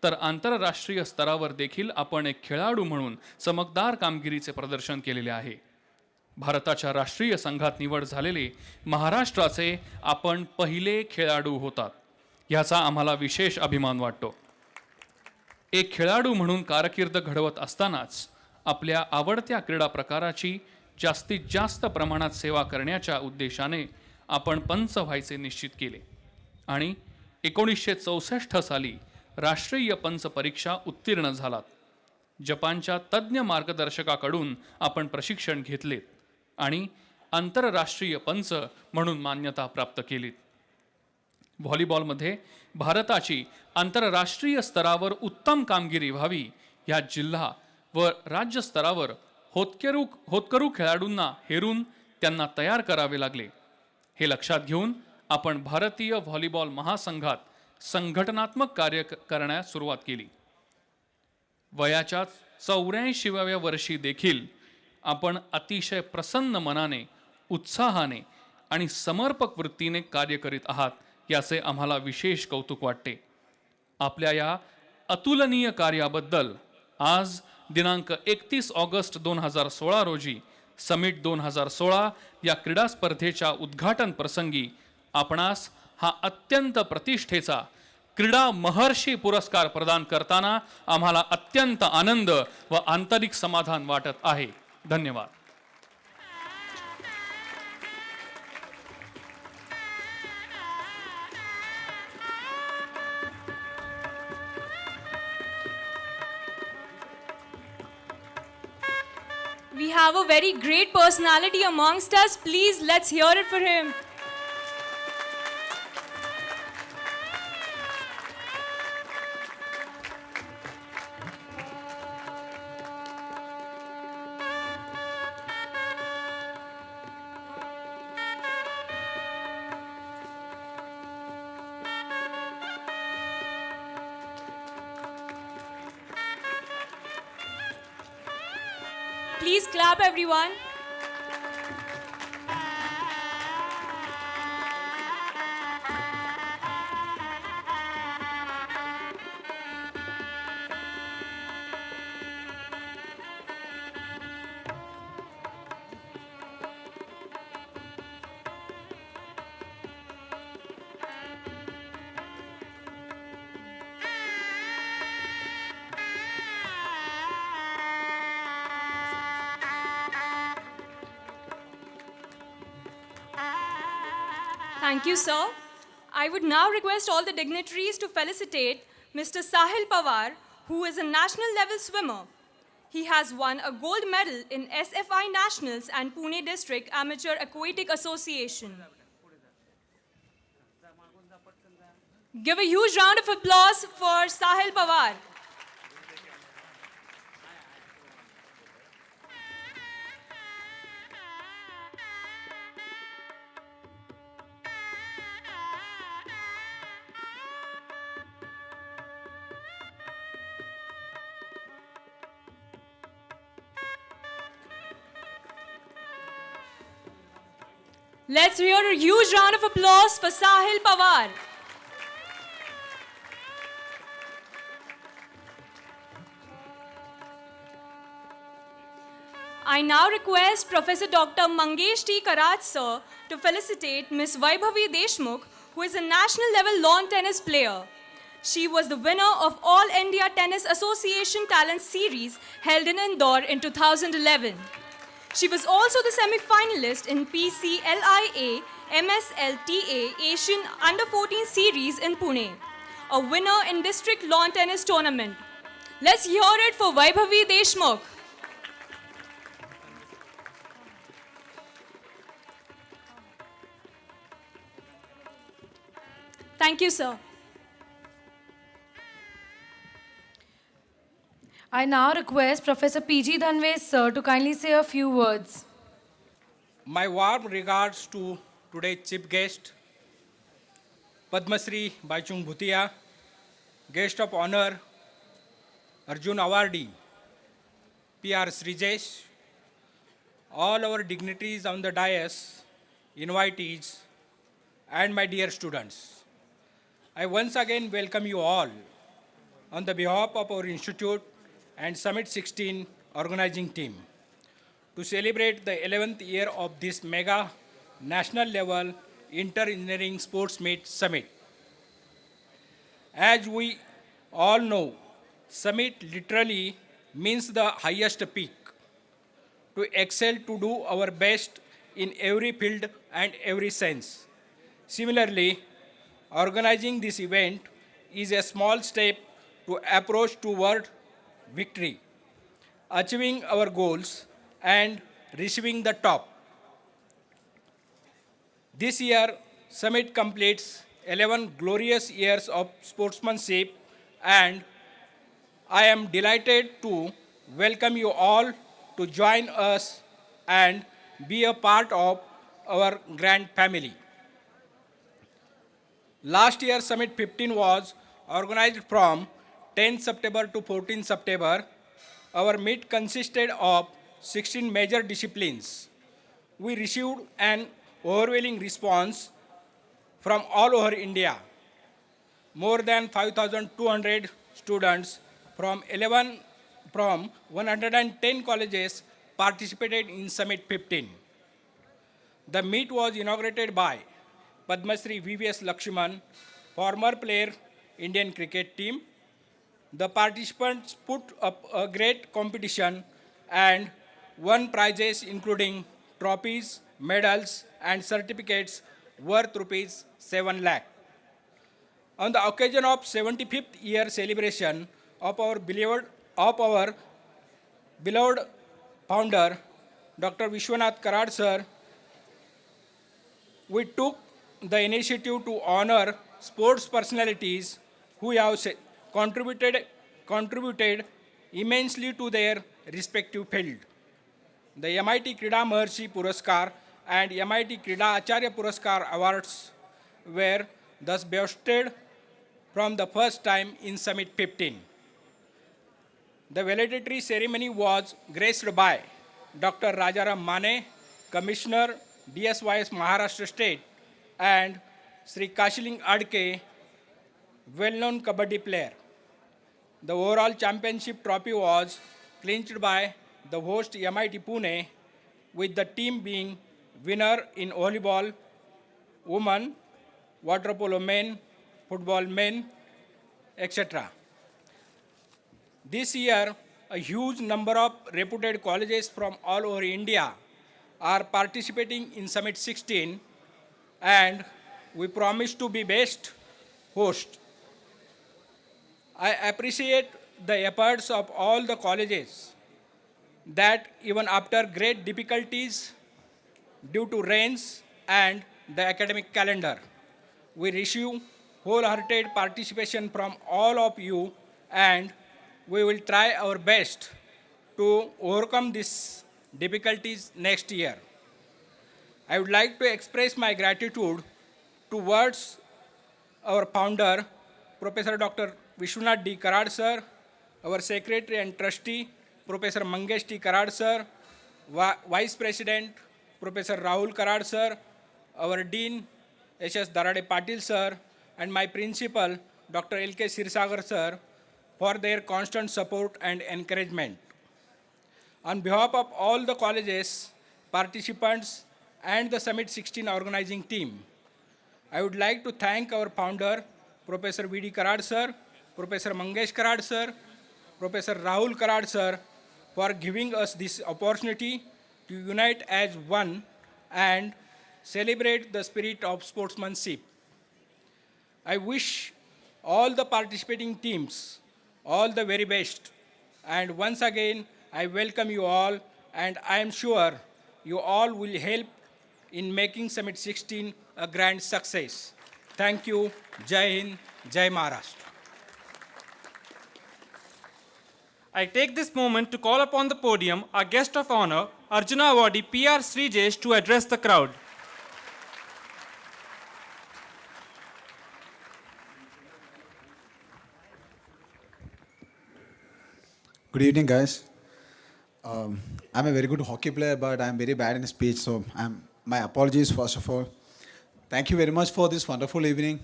तर आंतरराष्ट्रीय स्तरावर देखील आपण एक खेळाडू म्हणून चमकदार कामगिरीचे प्रदर्शन केलेले आहे. भारताच्या राष्ट्रीय संघात निवड झालेले महाराष्ट्राचे आपण पहिले खेळाडू होतात. याचा आम्हाला विशेष अभिमान वाटतो. एक खेळाडू म्हणून कारकीर्द घडवत असतानाच आपल्या आवडत्या क्रीडा प्रकाराची जास्तीत जास्त प्रमाणात सेवा करण्याच्या उद्देशाने आपण पंच व्हायचे निश्चित केले आणि 1964 साली राष्ट्रीय पंच परीक्षा उत्तीर्ण झालात. जपानच्या तज्ज्ञ मार्गदर्शकाकडून आपण प्रशिक्षण घेतलेत आणि आंतरराष्ट्रीय पंच म्हणून मान्यता प्राप्त केलीत. व्हॉलीबॉलमध्ये भारताची आंतरराष्ट्रीय स्तरावर उत्तम कामगिरी व्हावी या जिल्हा व राज्य स्तरावर होतकरू खेळाडूंना हेरून त्यांना तयार करावे लागले. हे लक्षात घेऊन आपण भारतीय व्हॉलीबॉल महासंघात संघटनात्मक कार्य करण्यास सुरुवात केली. वयाच्या 84व्या वर्षी देखील आपण अतिशय प्रसन्न मनाने, उत्साहाने आणि समर्पक वृत्तीने कार्य करीत आहात याचे आम्हाला विशेष कौतुक वाटते. आपल्या या अतुलनीय कार्याबद्दल आज दिनांक 31 ऑगस्ट 2016 रोजी समिट 2016 या क्रीडा स्पर्धेच्या उद्घाटन प्रसंगी आपणास हा अत्यंत प्रतिष्ठेचा क्रीडा महर्षी पुरस्कार प्रदान करताना आम्हाला अत्यंत आनंद व आंतरिक समाधान वाटत आहे. धन्यवाद. We have a very great personality amongst us. Please, let's hear it for him. Please clap, everyone. Thank you, sir. I would now request all the dignitaries to felicitate Mr. Sahil Pawar, who is a national level swimmer. He has won a gold medal in SFI Nationals and Pune District Amateur Aquatic Association. Give a huge round of applause for Sahil Pawar. Let's hear a huge round of applause for Sahil Pawar. I now request Professor Dr. Mangesh T. Karaj sir to felicitate Ms. Vaibhavi Deshmukh, who is a national level lawn tennis player. She was the winner of All India Tennis Association Talent Series held in Indore in 2011. She was also the semi-finalist in PCLIA MSLTA Asian Under-14 Series in Pune, a winner in District Lawn Tennis Tournament. Let's hear it for Vaibhavi Deshmukh. Thank you, sir. I now request Professor P.G. Dhanve sir to kindly say a few words. My warm regards to today's chief guest, Padma Shri Baichung Bhutia, guest of honor, Arjun Awardee, P.R. Srijesh, all our dignitaries on the dais, invitees, and my dear students. I once again welcome you all on the behalf of our institute and Summit 16 organizing team to celebrate the 11th year of this mega national level inter-engineering sports meet summit. As we all know, summit literally means the highest peak. To excel, to do our best in every field and every sense. Similarly, organizing this event is a small step to approach toward victory, achieving our goals and receiving the top. This year, Summit completes 11 glorious years of sportsmanship, and I am delighted to welcome you all to join us and be a part of our grand family. Last year, Summit 15 was organized from 10 September to 14 September. Our meet consisted of 16 major disciplines. We received an overwhelming response from all over India. More than 5,200 students from 110 colleges participated in Summit 15. The meet was inaugurated by Padma Shri VVS Lakshman, former player, Indian cricket team. The participants put up a great competition and won prizes including trophies, medals, and certificates worth rupees 7 lakh. On the occasion of 75th year celebration of our beloved founder, Dr. Vishwanath Karad sir, we took the initiative to honor sports personalities who have contributed immensely to their respective field. The MIT Krida Maharshi Puraskar and MIT Krida Acharya Puraskar awards were thus bestowed from the first time in Summit 15. The valedictory ceremony was graced by Dr. Rajaram Mane, Commissioner, DSYS Maharashtra State, and Sri Kashiling Adke, well-known Kabaddi player. The overall championship trophy was clinched by the host MIT Pune, with the team being winner in volleyball women, water polo men, football men, etc. This year, a huge number of reputed colleges from all over India are participating in Summit 16, and we promise to be best host. I appreciate the efforts of all the colleges that even after great difficulties due to rains and the academic calendar, we receive wholehearted participation from all of you, and we will try our best to overcome these difficulties next year. I would like to express my gratitude towards our founder, Professor Dr. Vishwanath D. Karad sir, our secretary and trustee, Professor Mangesh T. Karad sir, Vice President, Professor Rahul Karad sir, our Dean, H.S. Darade Patil sir, and my principal, Dr. L.K. Sirsagar sir, for their constant support and encouragement. On behalf of all the colleges, participants, and the Summit 16 organizing team, I would like to thank our founder, Professor V.D. Karad sir, Professor Mangesh Karad sir, Professor Rahul Karad sir, for giving us this opportunity to unite as one and celebrate the spirit of sportsmanship. I wish all the participating teams all the very best. And once again, I welcome you all, and I am sure you all will help in making Summit 16 a grand success. Thank you. Jai Hind, Jai Maharashtra. I take this moment to call upon the podium our guest of honor, Arjuna awardee P.R. Srijesh, to address the crowd. Good evening, guys. I'm a very good hockey player, but I'm very bad in speech, so my apologies first of all. Thank you very much for this wonderful evening.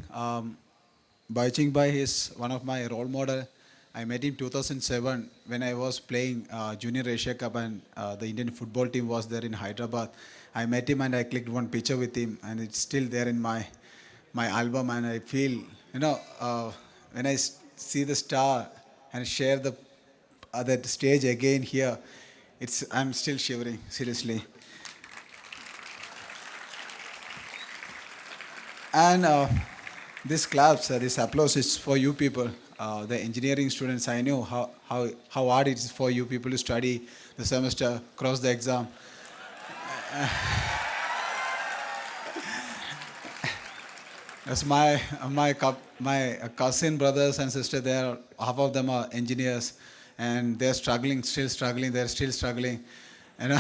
Bai Ching Bai is one of my role model. I met him 2007 when I was playing Junior Asia Cup, and the Indian football team was there in Hyderabad. I met him and I clicked one picture with him, and it's still there in my album. And I feel, when I see the star and share that stage again here, I'm still shivering, seriously. And this claps, this applause is for you people. the engineering students, I know how hard it is for you people to study the semester, cross the exam. As my cousin brothers and sister, there half of them are engineers, and they're struggling, still struggling. They're still struggling, you know.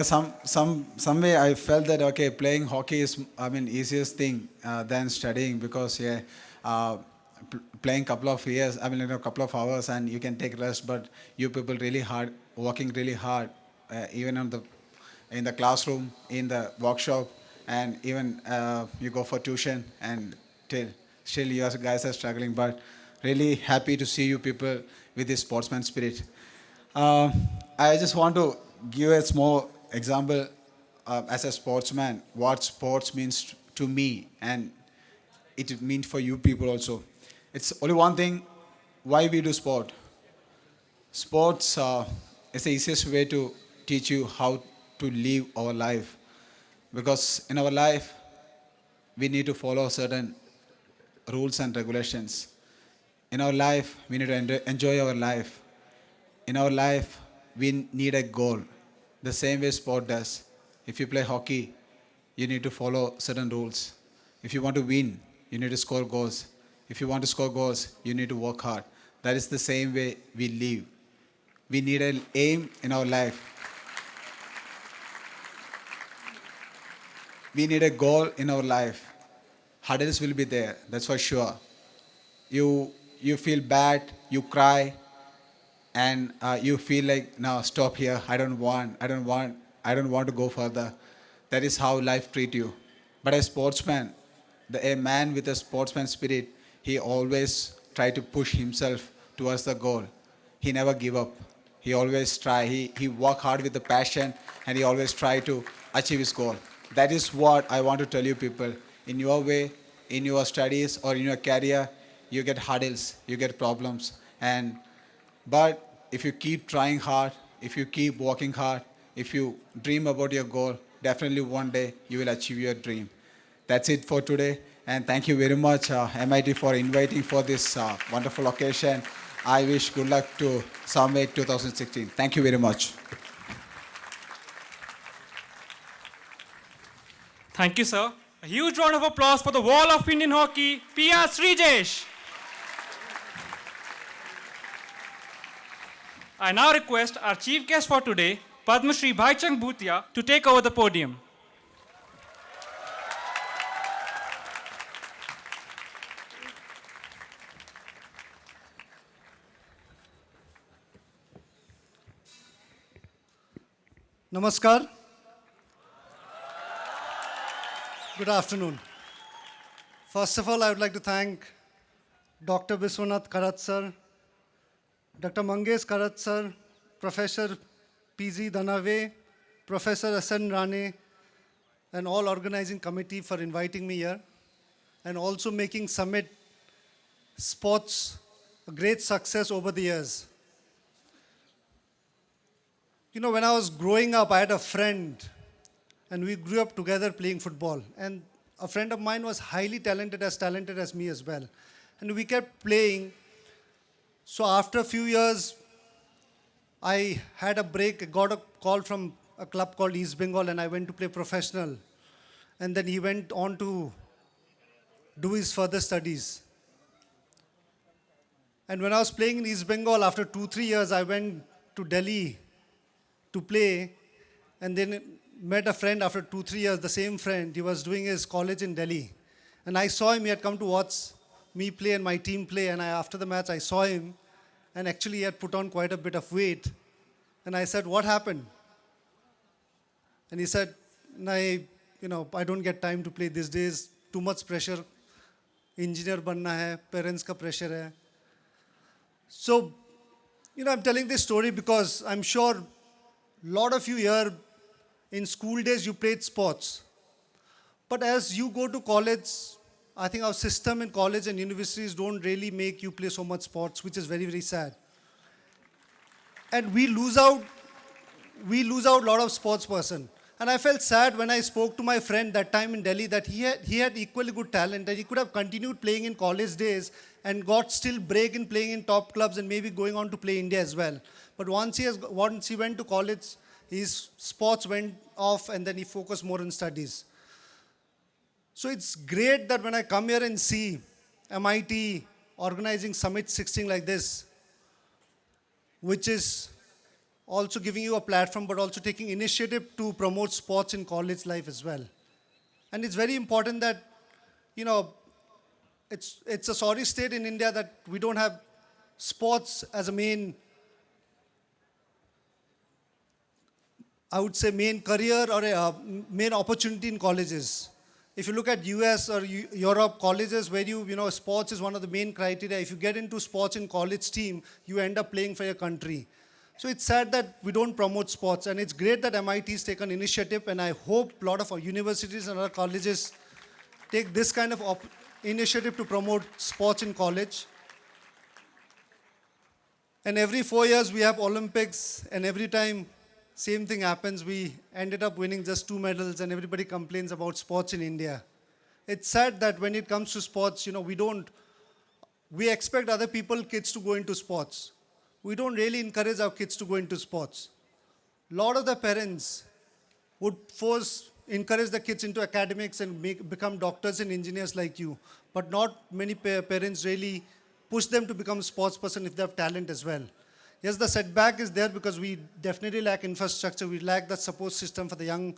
Some way I felt that okay, playing hockey is easiest thing than studying, because playing couple of years, couple of hours, and you can take rest. But you people really hard, working really hard, even in the classroom, in the workshop, and even you go for tuition, and still you guys are struggling. But really happy to see you people with this sportsman spirit. I just want to give a small example as a sportsman, what sports means to me, and it means for you people also. It's only one thing why we do sport. Sports is the easiest way to teach you how to live our life. Because in our life, we need to follow certain rules and regulations. In our life, we need to enjoy our life. In our life, we need a goal. The same way sport does. If you play hockey, you need to follow certain rules. If you want to win, you need to score goals. If you want to score goals, you need to work hard. That is the same way we live. We need an aim in our life. We need a goal in our life. Hurdles will be there, that's for sure. You feel bad, you cry, and you feel like, no, stop here. I don't want to go further. That is how life treats you. But a sportsman, a man with a sportsman spirit, he always try to push himself towards the goal. He never give up. He always try. He work hard with the passion, and he always try to achieve his goal. That is what I want to tell you people. In your way, in your studies or in your career, you get hurdles, you get problems. But if you keep trying hard, if you keep working hard, if you dream about your goal, definitely one day you will achieve your dream. That's it for today. And thank you very much, MIT, for inviting for this wonderful occasion. I wish good luck to Summit 2016. Thank you very much. Thank you, sir. A huge round of applause for the Wall of Indian Hockey, PR Srijesh. I now request our chief guest for today, Padma Shri Bhaichung Bhutia, to take over the podium. Namaskar. Good afternoon. First of all, I would like to thank Dr. Biswanath Karat sir, Dr. Mangesh Karat sir, Professor P.Z. Danave, Professor S.N. Rane, and all organizing committee for inviting me here, and also making Summit Sports a great success over the years. You know, when I was growing up, I had a friend, and we grew up together playing football. And a friend of mine was highly talented as me as well. And we kept playing. So after a few years, I had a break. I got a call from a club called East Bengal, and I went to play professional. And then he went on to do his further studies. And when I was playing in East Bengal, after 2-3 years, I went to Delhi to play, and then met a friend after 2-3 years, the same friend. He was doing his college in Delhi. And I saw him, he had come to watch me play and my team play, and after the match I saw him, and actually he had put on quite a bit of weight. And I said, what happened? And he said, I don't get time to play these days, too much pressure, engineer banna hai, parents ka pressure hai. So, I'm telling this story because I'm sure a lot of you here in school days you played sports. But as you go to college, I think our system in college and universities don't really make you play so much sports, which is very, very sad. And we lose out a lot of sports person. And I felt sad when I spoke to my friend that time in Delhi that he had equally good talent and he could have continued playing in college days and got still break in playing in top clubs and maybe going on to play India as well. But once he went to college, his sports went off and then he focused more on studies. So it's great that when I come here and see MIT organizing Summit 16 like this, which is also giving you a platform, but also taking initiative to promote sports in college life as well. And it's very important that, it's a sorry state in India that we don't have sports as a main, I would say, main career or a main opportunity in colleges. If you look at US or Europe colleges where sports is one of the main criteria. If you get into sports in college team, you end up playing for your country. So it's sad that we don't promote sports, and it's great that MIT has taken initiative, and I hope a lot of our universities and other colleges take this kind of initiative to promote sports in college. And every 4 years we have Olympics, and every time same thing happens, we ended up winning just 2 medals, and everybody complains about sports in India. It's sad that when it comes to sports, we expect other kids to go into sports. We don't really encourage our kids to go into sports. A lot of the parents would encourage the kids into academics and become doctors and engineers like you. But not many parents really push them to become a sports person if they have talent as well. Yes, the setback is there because we definitely lack infrastructure. We lack the support system for the young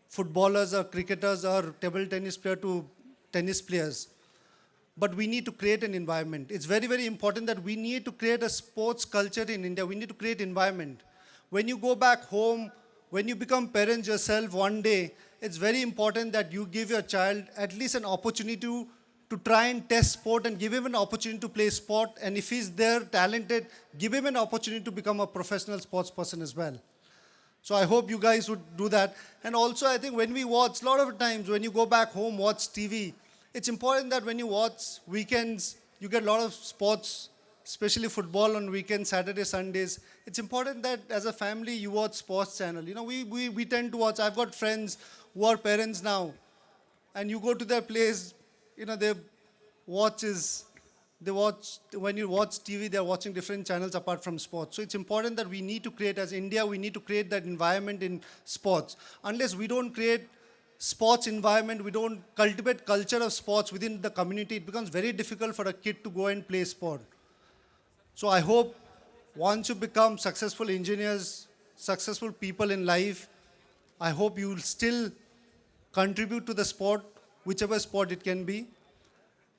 footballers or cricketers or table tennis player to tennis players. But we need to create an environment. It's very, very important that we need to create a sports culture in India. We need to create environment. When you go back home, when you become parents yourself one day, it's very important that you give your child at least an opportunity to try and test sport and give him an opportunity to play sport. And if he's there, talented, give him an opportunity to become a professional sports person as well. So I hope you guys would do that. And also I think when we watch, a lot of times when you go back home, watch TV, it's important that when you watch weekends, you get a lot of sports, especially football on weekends, Saturday, Sundays. It's important that as a family, you watch sports channel. We tend to watch. I've got friends who are parents now, and you go to their place, when you watch TV, they're watching different channels apart from sports. So it's important that we need to create, as India, we need to create that environment in sports. Unless we don't create sports environment, we don't cultivate culture of sports within the community, it becomes very difficult for a kid to go and play sport. So I hope once you become successful engineers, successful people in life, I hope you will still contribute to the sport, whichever sport it can be.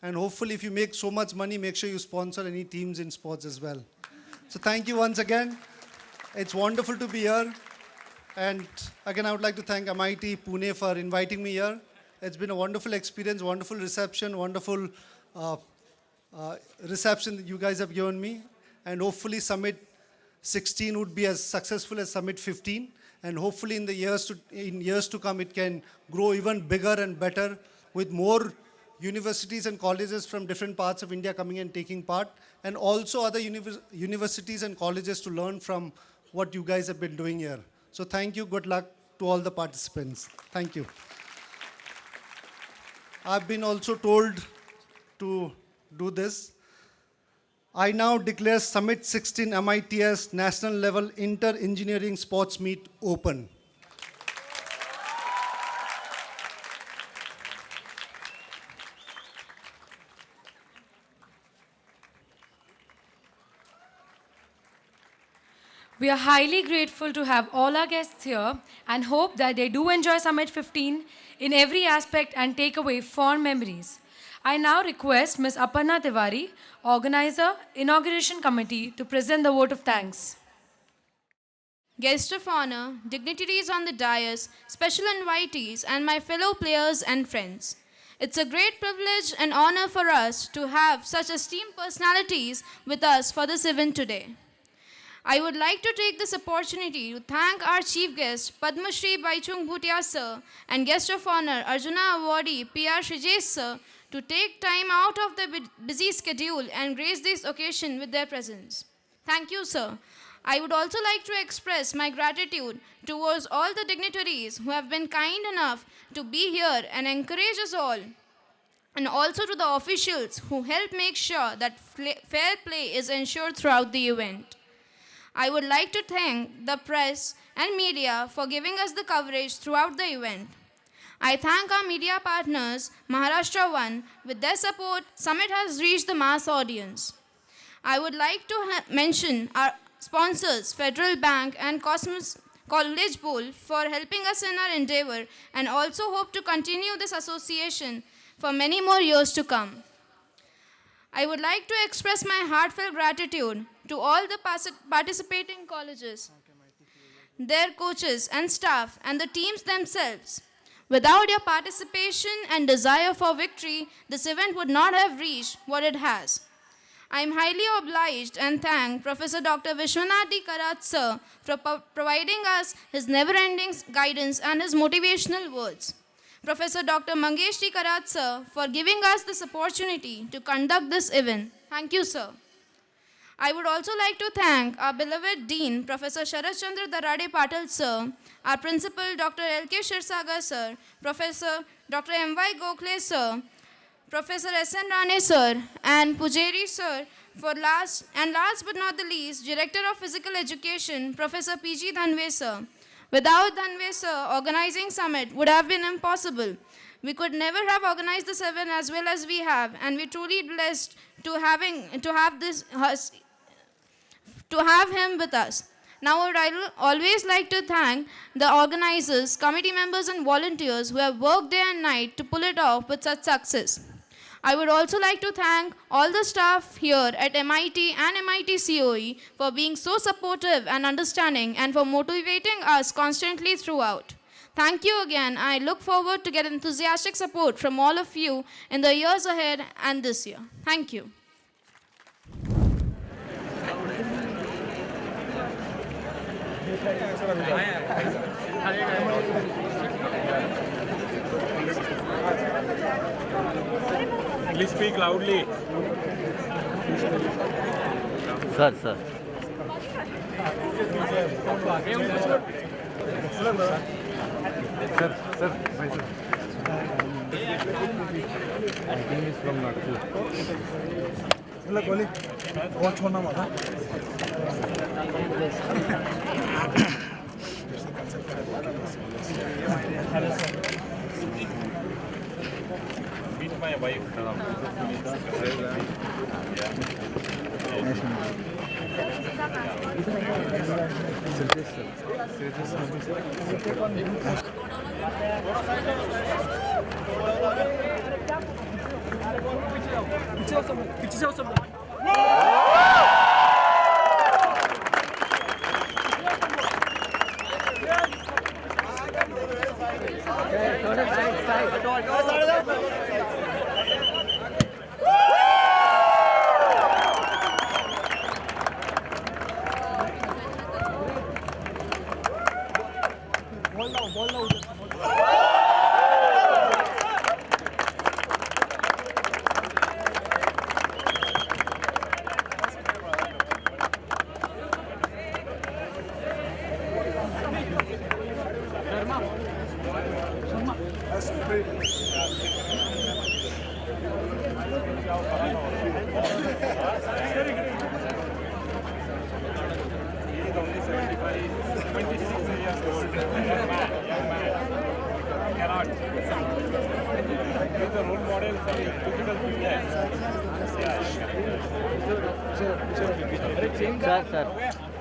And hopefully if you make so much money, make sure you sponsor any teams in sports as well. So thank you once again. It's wonderful to be here. And again, I would like to thank MIT Pune for inviting me here. It's been a wonderful experience, wonderful reception, wonderful reception that you guys have given me. And hopefully Summit 16 would be as successful as Summit 15. And hopefully in years to come, it can grow even bigger and better with more universities and colleges from different parts of India coming and taking part. And also other universities and colleges to learn from what you guys have been doing here. So thank you, good luck to all the participants. Thank you. I've been also told to do this. I now declare Summit 16 MITS National Level Inter-Engineering Sports Meet open. We are highly grateful to have all our guests here and hope that they do enjoy Summit 15 in every aspect and take away fond memories. I now request Ms. Aparna Tiwari, Organizer, Inauguration Committee, to present the vote of thanks. Guests of honor, dignitaries on the dais, special invitees, and my fellow players and friends. It's a great privilege and honor for us to have such esteemed personalities with us for this event today. I would like to take this opportunity to thank our chief guest, Padma Shri Baichung Bhutia sir, and guest of honor, Arjuna awardee P.R. Shijesh sir, to take time out of their busy schedule and grace this occasion with their presence. Thank you, sir. I would also like to express my gratitude towards all the dignitaries who have been kind enough to be here and encourage us all, and also to the officials who help make sure that fair play is ensured throughout the event. I would like to thank the press and media for giving us the coverage throughout the event. I thank our media partners, Maharashtra One. With their support, Summit has reached the mass audience. I would like to mention our sponsors, Federal Bank and Cosmos College Bowl, for helping us in our endeavor, and also hope to continue this association for many more years to come. I would like to express my heartfelt gratitude to all the participating colleges, their coaches and staff, and the teams themselves. Without your participation and desire for victory, this event would not have reached what it has. I am highly obliged and thank Professor Dr. Vishwanath D. Karat sir for providing us his never-ending guidance and his motivational words. Professor Dr. Mangesh D. Karat sir for giving us this opportunity to conduct this event. Thank you, sir. I would also like to thank our beloved Dean, Professor Sharat Chandra Darade Patil sir, our Principal, Dr. L.K. Shirsagar sir, Professor Dr. M.Y. Gokhale sir, Professor S.N. Rane sir, and Pujari sir, last but not the least, Director of Physical Education, Professor P.G. Dhanve sir. Without Dhanve sir, organizing Summit would have been impossible. We could never have organized this event as well as we have, and we're truly blessed to have him with us. Now, I would always like to thank the organizers, committee members, and volunteers who have worked day and night to pull it off with such success. I would also like to thank all the staff here at MIT and MIT COE for being so supportive and understanding, and for motivating us constantly throughout. Thank you again. I look forward to get enthusiastic support from all of you in the years ahead and this year. Thank you. Please speak loudly. Sir. Meet my wife. Sir.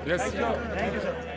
Yes. Thank you, sir.